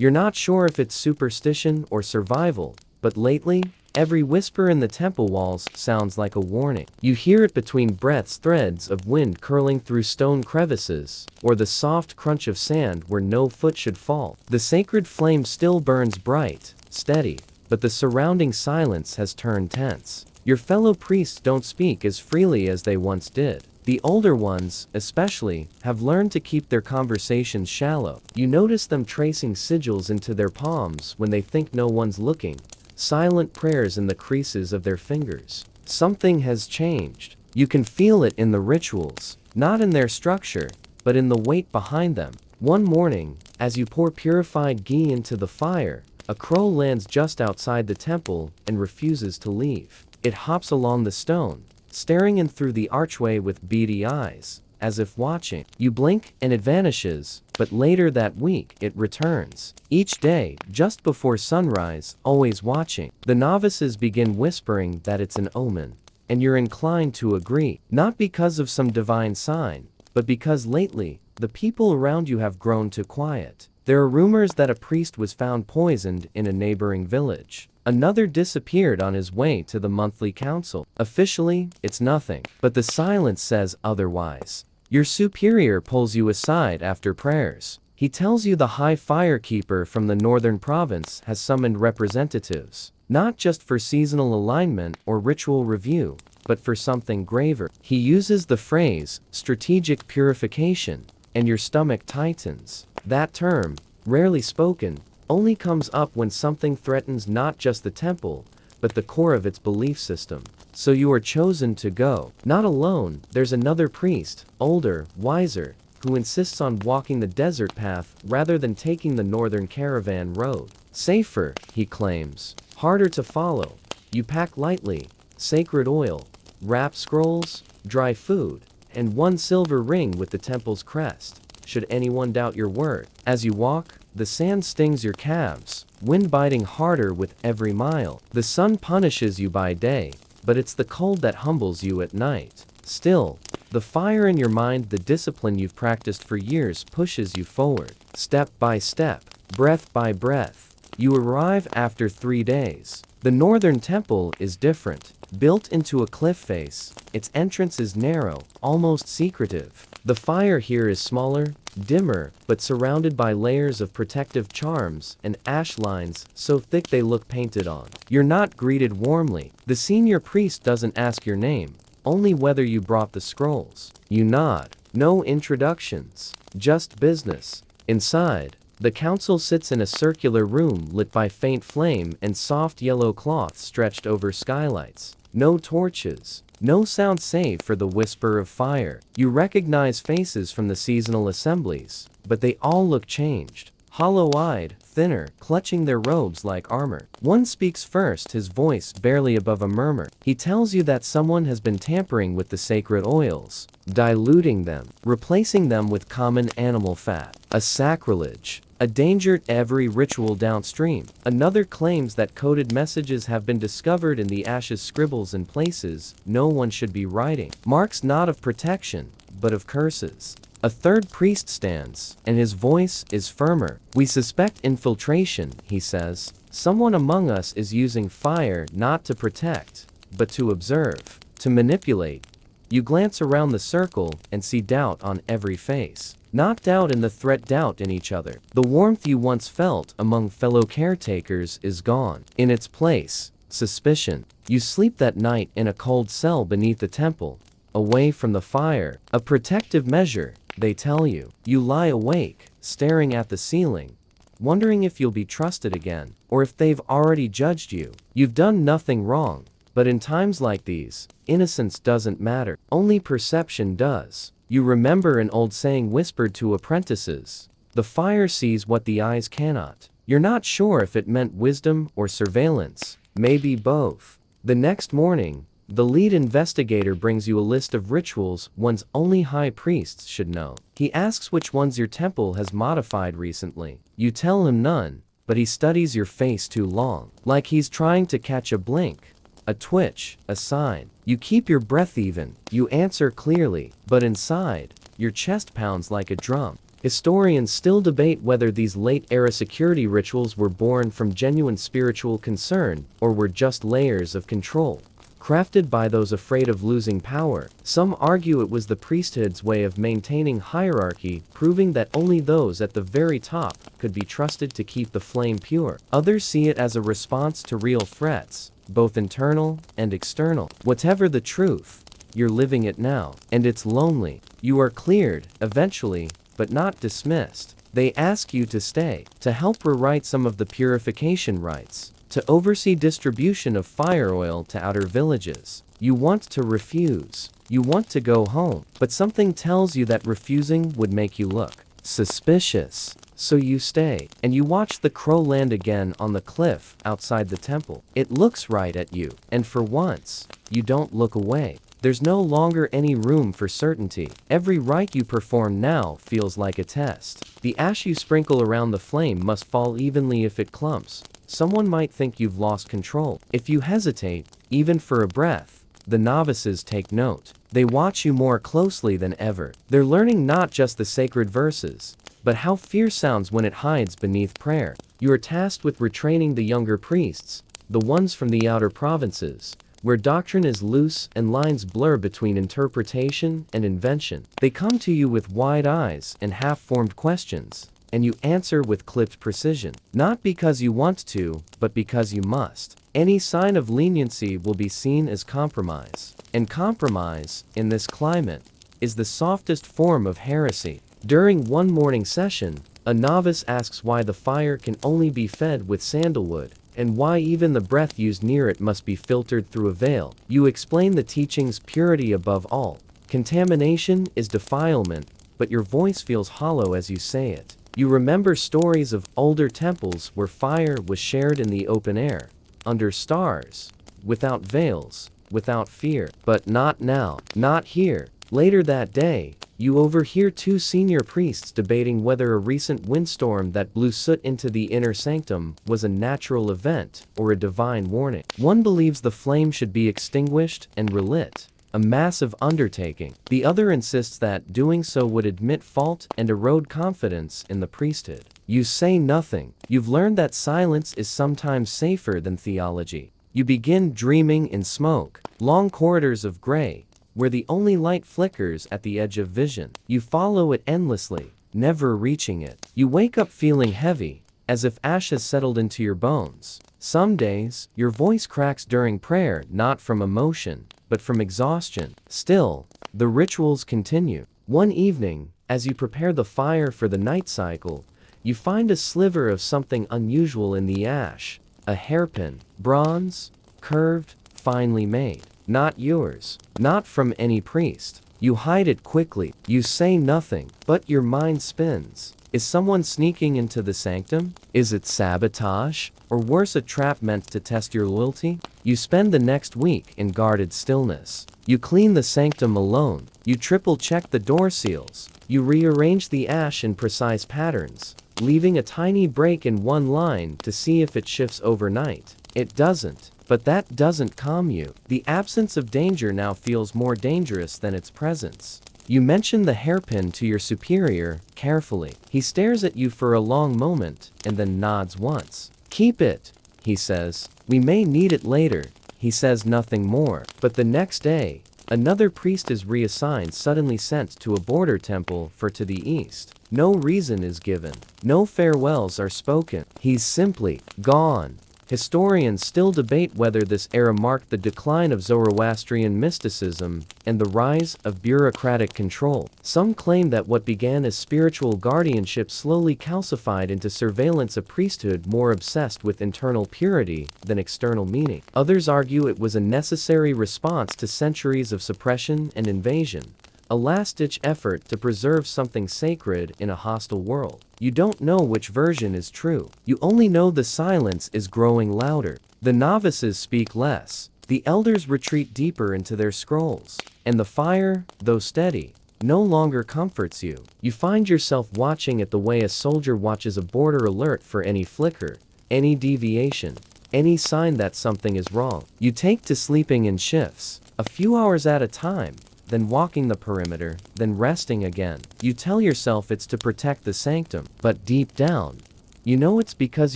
Speaker 1: You're not sure if it's superstition or survival, but lately, every whisper in the temple walls sounds like a warning. You hear it between breaths, threads of wind curling through stone crevices, or the soft crunch of sand where no foot should fall. The sacred flame still burns bright, steady, but the surrounding silence has turned tense. Your fellow priests don't speak as freely as they once did. The older ones, especially, have learned to keep their conversations shallow. You notice them tracing sigils into their palms when they think no one's looking, silent prayers in the creases of their fingers. Something has changed. You can feel it in the rituals, not in their structure, but in the weight behind them. One morning, as you pour purified ghee into the fire, a crow lands just outside the temple and refuses to leave. It hops along the stone, staring in through the archway with beady eyes, as if watching. You blink and it vanishes, but later that week it returns. Each day, just before sunrise, always watching. The novices begin whispering that it's an omen, and you're inclined to agree, not because of some divine sign, but because lately, the people around you have grown too quiet. There are rumors that a priest was found poisoned in a neighboring village. Another disappeared on his way to the monthly council. Officially, it's nothing, but the silence says otherwise. Your superior pulls you aside after prayers. He tells you the high firekeeper from the northern province has summoned representatives, not just for seasonal alignment or ritual review, but for something graver. He uses the phrase, strategic purification, and your stomach tightens. That term, rarely spoken, only comes up when something threatens not just the temple, but the core of its belief system. So you are chosen to go. Not alone, there's another priest, older, wiser, who insists on walking the desert path rather than taking the northern caravan road. Safer, he claims. Harder to follow. You pack lightly, sacred oil, wrap scrolls, dry food, and one silver ring with the temple's crest, should anyone doubt your word. As you walk, the sand stings your calves, wind biting harder with every mile. The sun punishes you by day, but it's the cold that humbles you at night. Still, the fire in your mind, the discipline you've practiced for years, pushes you forward. Step by step, breath by breath, you arrive after 3 days. The northern temple is different. Built into a cliff face, its entrance is narrow, almost secretive. The fire here is smaller, dimmer, but surrounded by layers of protective charms and ash lines so thick they look painted on. You're not greeted warmly. The senior priest doesn't ask your name, only whether you brought the scrolls. You nod. No introductions, just business. Inside, the council sits in a circular room lit by faint flame and soft yellow cloth stretched over skylights. No torches, no sound save for the whisper of fire. You recognize faces from the seasonal assemblies, but they all look changed. Hollow-eyed, thinner, clutching their robes like armor. One speaks first, his voice barely above a murmur. He tells you that someone has been tampering with the sacred oils, diluting them, replacing them with common animal fat. A sacrilege. A danger to every ritual downstream. Another claims that coded messages have been discovered in the ashes, scribbles in places no one should be writing. Marks not of protection, but of curses. A third priest stands, and his voice is firmer. We suspect infiltration, he says. Someone among us is using fire not to protect, but to observe, to manipulate. You glance around the circle and see doubt on every face. Not doubt in the threat, doubt in each other. The warmth you once felt among fellow caretakers is gone. In its place, suspicion. You sleep that night in a cold cell beneath the temple, away from the fire. A protective measure, they tell you. You lie awake, staring at the ceiling, wondering if you'll be trusted again, or if they've already judged you. You've done nothing wrong, but in times like these, innocence doesn't matter. Only perception does. You remember an old saying whispered to apprentices. The fire sees what the eyes cannot. You're not sure if it meant wisdom or surveillance. Maybe both. The next morning, the lead investigator brings you a list of rituals one's only high priests should know. He asks which ones your temple has modified recently. You tell him none, but he studies your face too long, like he's trying to catch a blink, a twitch, a sign. You keep your breath even. You answer clearly, but inside, your chest pounds like a drum. Historians still debate whether these late-era security rituals were born from genuine spiritual concern or were just layers of control crafted by those afraid of losing power. Some argue it was the priesthood's way of maintaining hierarchy, proving that only those at the very top could be trusted to keep the flame pure. Others see it as a response to real threats, both internal and external. Whatever the truth, you're living it now, and it's lonely. You are cleared, eventually, but not dismissed. They ask you to stay, to help rewrite some of the purification rites, to oversee distribution of fire oil to outer villages. You want to refuse. You want to go home, but something tells you that refusing would make you look suspicious. So you stay, and you watch the crow land again on the cliff outside the temple. It looks right at you, and for once, you don't look away. There's no longer any room for certainty. Every rite you perform now feels like a test. The ash you sprinkle around the flame must fall evenly. If it clumps, someone might think you've lost control. If you hesitate, even for a breath, the novices take note. They watch you more closely than ever. They're learning not just the sacred verses, but how fear sounds when it hides beneath prayer. You are tasked with retraining the younger priests, the ones from the outer provinces, where doctrine is loose and lines blur between interpretation and invention. They come to you with wide eyes and half-formed questions, and you answer with clipped precision. Not because you want to, but because you must. Any sign of leniency will be seen as compromise. And compromise, in this climate, is the softest form of heresy. During one morning session, a novice asks why the fire can only be fed with sandalwood, and why even the breath used near it must be filtered through a veil. You explain the teaching's purity above all. Contamination is defilement, but your voice feels hollow as you say it. You remember stories of older temples where fire was shared in the open air, under stars, without veils, without fear. But not now, not here. Later that day, you overhear two senior priests debating whether a recent windstorm that blew soot into the inner sanctum was a natural event or a divine warning. One believes the flame should be extinguished and relit, a massive undertaking. The other insists that doing so would admit fault and erode confidence in the priesthood. You say nothing. You've learned that silence is sometimes safer than theology. You begin dreaming in smoke, long corridors of gray, where the only light flickers at the edge of vision. You follow it endlessly, never reaching it. You wake up feeling heavy, as if ash has settled into your bones. Some days, your voice cracks during prayer, not from emotion, but from exhaustion. Still, the rituals continue. One evening, as you prepare the fire for the night cycle, you find a sliver of something unusual in the ash. A hairpin, bronze, curved, finely made. Not yours, not from any priest. You hide it quickly. You say nothing, but your mind spins. Is someone sneaking into the sanctum? Is it sabotage? Or worse, a trap meant to test your loyalty? You spend the next week in guarded stillness. You clean the sanctum alone. You triple-check the door seals. You rearrange the ash in precise patterns, leaving a tiny break in one line to see if it shifts overnight. It doesn't. But that doesn't calm you. The absence of danger now feels more dangerous than its presence. You mention the hairpin to your superior, carefully. He stares at you for a long moment, and then nods once. Keep it, he says. We may need it later. He says nothing more. But the next day, another priest is reassigned, suddenly sent to a border temple to the east. No reason is given. No farewells are spoken. He's simply gone. Historians still debate whether this era marked the decline of Zoroastrian mysticism and the rise of bureaucratic control. Some claim that what began as spiritual guardianship slowly calcified into surveillance, a priesthood more obsessed with internal purity than external meaning. Others argue it was a necessary response to centuries of suppression and invasion, a last-ditch effort to preserve something sacred in a hostile world. You don't know which version is true. You only know the silence is growing louder. The novices speak less. The elders retreat deeper into their scrolls. And the fire, though steady, no longer comforts you. You find yourself watching it the way a soldier watches a border alert for any flicker, any deviation, any sign that something is wrong. You take to sleeping in shifts, a few hours at a time, then walking the perimeter, then resting again. You tell yourself it's to protect the sanctum, but deep down, you know it's because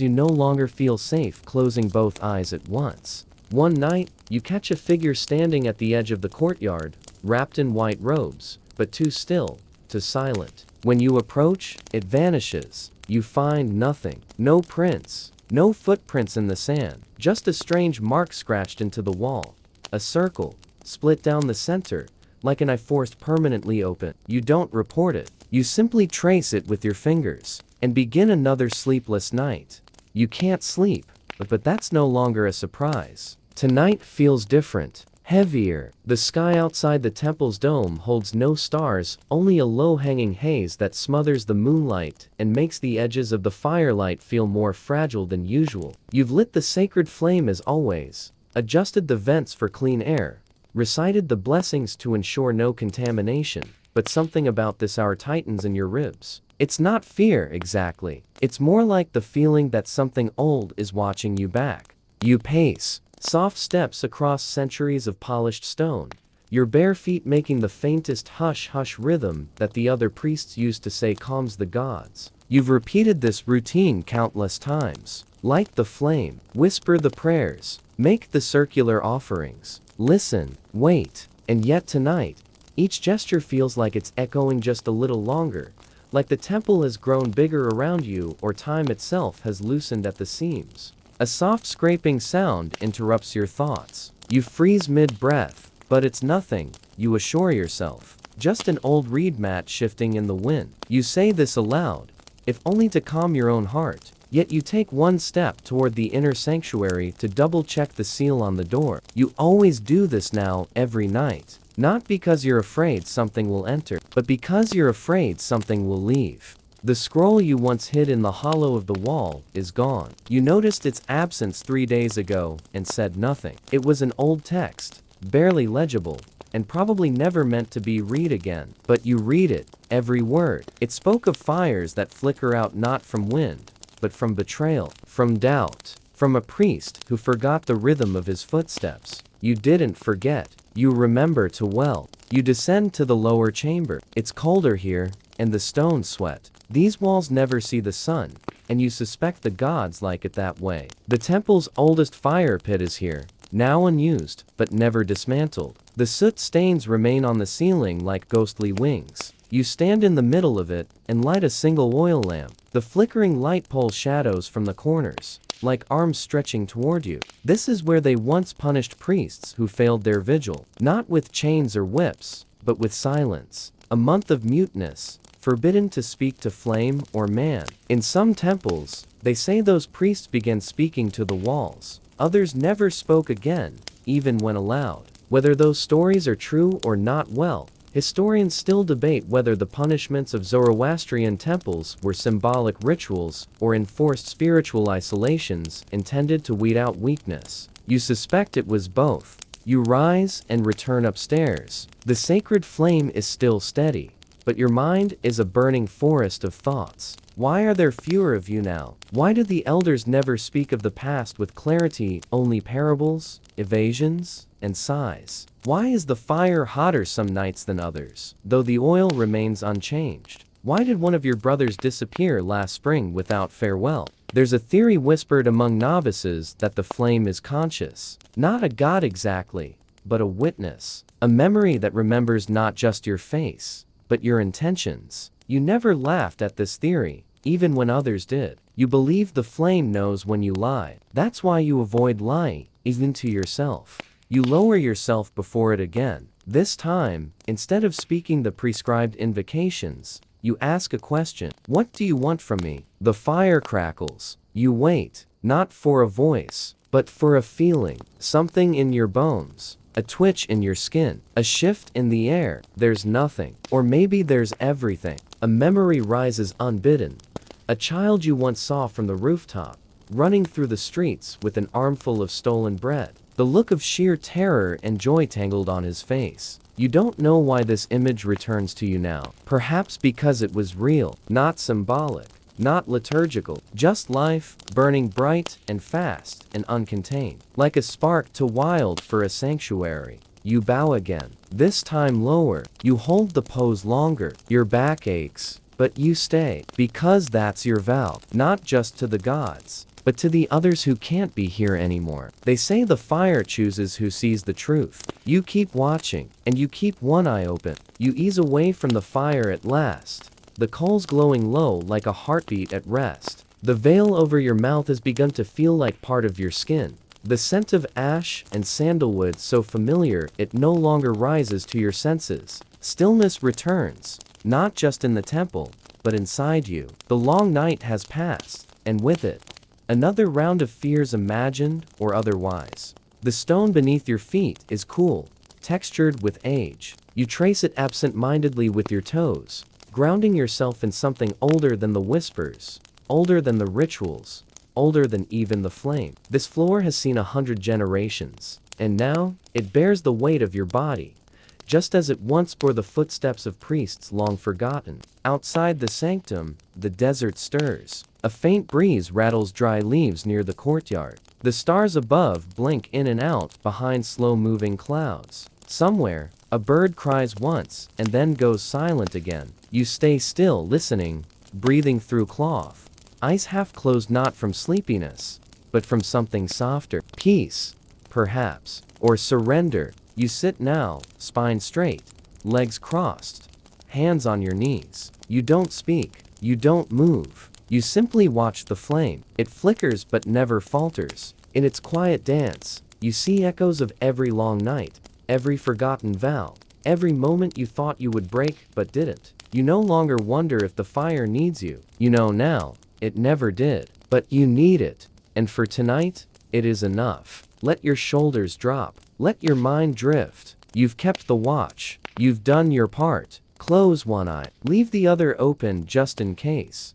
Speaker 1: you no longer feel safe closing both eyes at once. One night, you catch a figure standing at the edge of the courtyard, wrapped in white robes, but too still, too silent. When you approach, it vanishes. You find nothing. No prints. No footprints in the sand. Just a strange mark scratched into the wall. A circle, split down the center, like an eye forced permanently open. You don't report it. You simply trace it with your fingers, and begin another sleepless night. You can't sleep, but that's no longer a surprise. Tonight feels different, heavier. The sky outside the temple's dome holds no stars, only a low-hanging haze that smothers the moonlight and makes the edges of the firelight feel more fragile than usual. You've lit the sacred flame as always, adjusted the vents for clean air, recited the blessings to ensure no contamination, but something about this hour tightens in your ribs. It's not fear exactly. It's more like the feeling that something old is watching you back. You pace, soft steps across centuries of polished stone, your bare feet making the faintest hush-hush rhythm that the other priests used to say calms the gods. You've repeated this routine countless times. Light the flame, whisper the prayers, make the circular offerings, listen, wait, and yet tonight, each gesture feels like it's echoing just a little longer, like the temple has grown bigger around you or time itself has loosened at the seams. A soft scraping sound interrupts your thoughts. You freeze mid-breath, but it's nothing, you assure yourself. Just an old reed mat shifting in the wind. You say this aloud, if only to calm your own heart. Yet you take one step toward the inner sanctuary to double-check the seal on the door. You always do this now, every night. Not because you're afraid something will enter, but because you're afraid something will leave. The scroll you once hid in the hollow of the wall is gone. You noticed its absence 3 days ago and said nothing. It was an old text, barely legible, and probably never meant to be read again. But you read it, every word. It spoke of fires that flicker out not from wind, but from betrayal, from doubt, from a priest who forgot the rhythm of his footsteps. You didn't forget. You remember too well. You descend to the lower chamber. It's colder here, and the stones sweat. These walls never see the sun, and you suspect the gods like it that way. The temple's oldest fire pit is here, now unused, but never dismantled. The soot stains remain on the ceiling like ghostly wings. You stand in the middle of it and light a single oil lamp. The flickering light pulls shadows from the corners, like arms stretching toward you. This is where they once punished priests who failed their vigil, not with chains or whips, but with silence. A month of muteness, forbidden to speak to flame or man. In some temples, they say those priests began speaking to the walls. Others never spoke again, even when allowed. Whether those stories are true or not, well, historians still debate whether the punishments of Zoroastrian temples were symbolic rituals or enforced spiritual isolations intended to weed out weakness. You suspect it was both. You rise and return upstairs. The sacred flame is still steady, but your mind is a burning forest of thoughts. Why are there fewer of you now? Why do the elders never speak of the past with clarity, only parables, evasions, and sighs? Why is the fire hotter some nights than others, though the oil remains unchanged? Why did one of your brothers disappear last spring without farewell? There's a theory whispered among novices that the flame is conscious. Not a god exactly, but a witness. A memory that remembers not just your face, but your intentions. You never laughed at this theory, even when others did. You believe the flame knows when you lie. That's why you avoid lying, even to yourself. You lower yourself before it again. This time, instead of speaking the prescribed invocations, you ask a question. What do you want from me? The fire crackles. You wait, not for a voice, but for a feeling. Something in your bones. A twitch in your skin, a shift in the air. There's nothing, or maybe there's everything. A memory rises unbidden. A child you once saw from the rooftop, running through the streets with an armful of stolen bread. The look of sheer terror and joy tangled on his face. You don't know why this image returns to you now. Perhaps because it was real, not symbolic, not liturgical, just life, burning bright and fast and uncontained, like a spark too wild for a sanctuary. You bow again. This time lower. You hold the pose longer. Your back aches, but you stay. Because that's your vow. Not just to the gods, but to the others who can't be here anymore. They say the fire chooses who sees the truth. You keep watching, and you keep one eye open. You ease away from the fire at last, the coals glowing low like a heartbeat at rest. The veil over your mouth has begun to feel like part of your skin. The scent of ash and sandalwood so familiar it no longer rises to your senses. Stillness returns, not just in the temple, but inside you. The long night has passed, and with it, another round of fears imagined or otherwise. The stone beneath your feet is cool, textured with age. You trace it absent-mindedly with your toes, grounding yourself in something older than the whispers, older than the rituals, older than even the flame. This floor has seen 100 generations, and now it bears the weight of your body, just as it once bore the footsteps of priests long forgotten. Outside the sanctum, the desert stirs. A faint breeze rattles dry leaves near the courtyard. The stars above blink in and out behind slow-moving clouds. Somewhere, a bird cries once and then goes silent again. You stay still, listening, breathing through cloth. Eyes half closed, not from sleepiness, but from something softer. Peace, perhaps, or surrender. You sit now, spine straight, legs crossed, hands on your knees. You don't speak, you don't move. You simply watch the flame. It flickers but never falters. In its quiet dance, you see echoes of every long night, every forgotten vow, every moment you thought you would break but didn't. You no longer wonder if the fire needs you. You know now, it never did. But you need it. And for tonight, it is enough. Let your shoulders drop. Let your mind drift. You've kept the watch. You've done your part. Close one eye. Leave the other open just in case.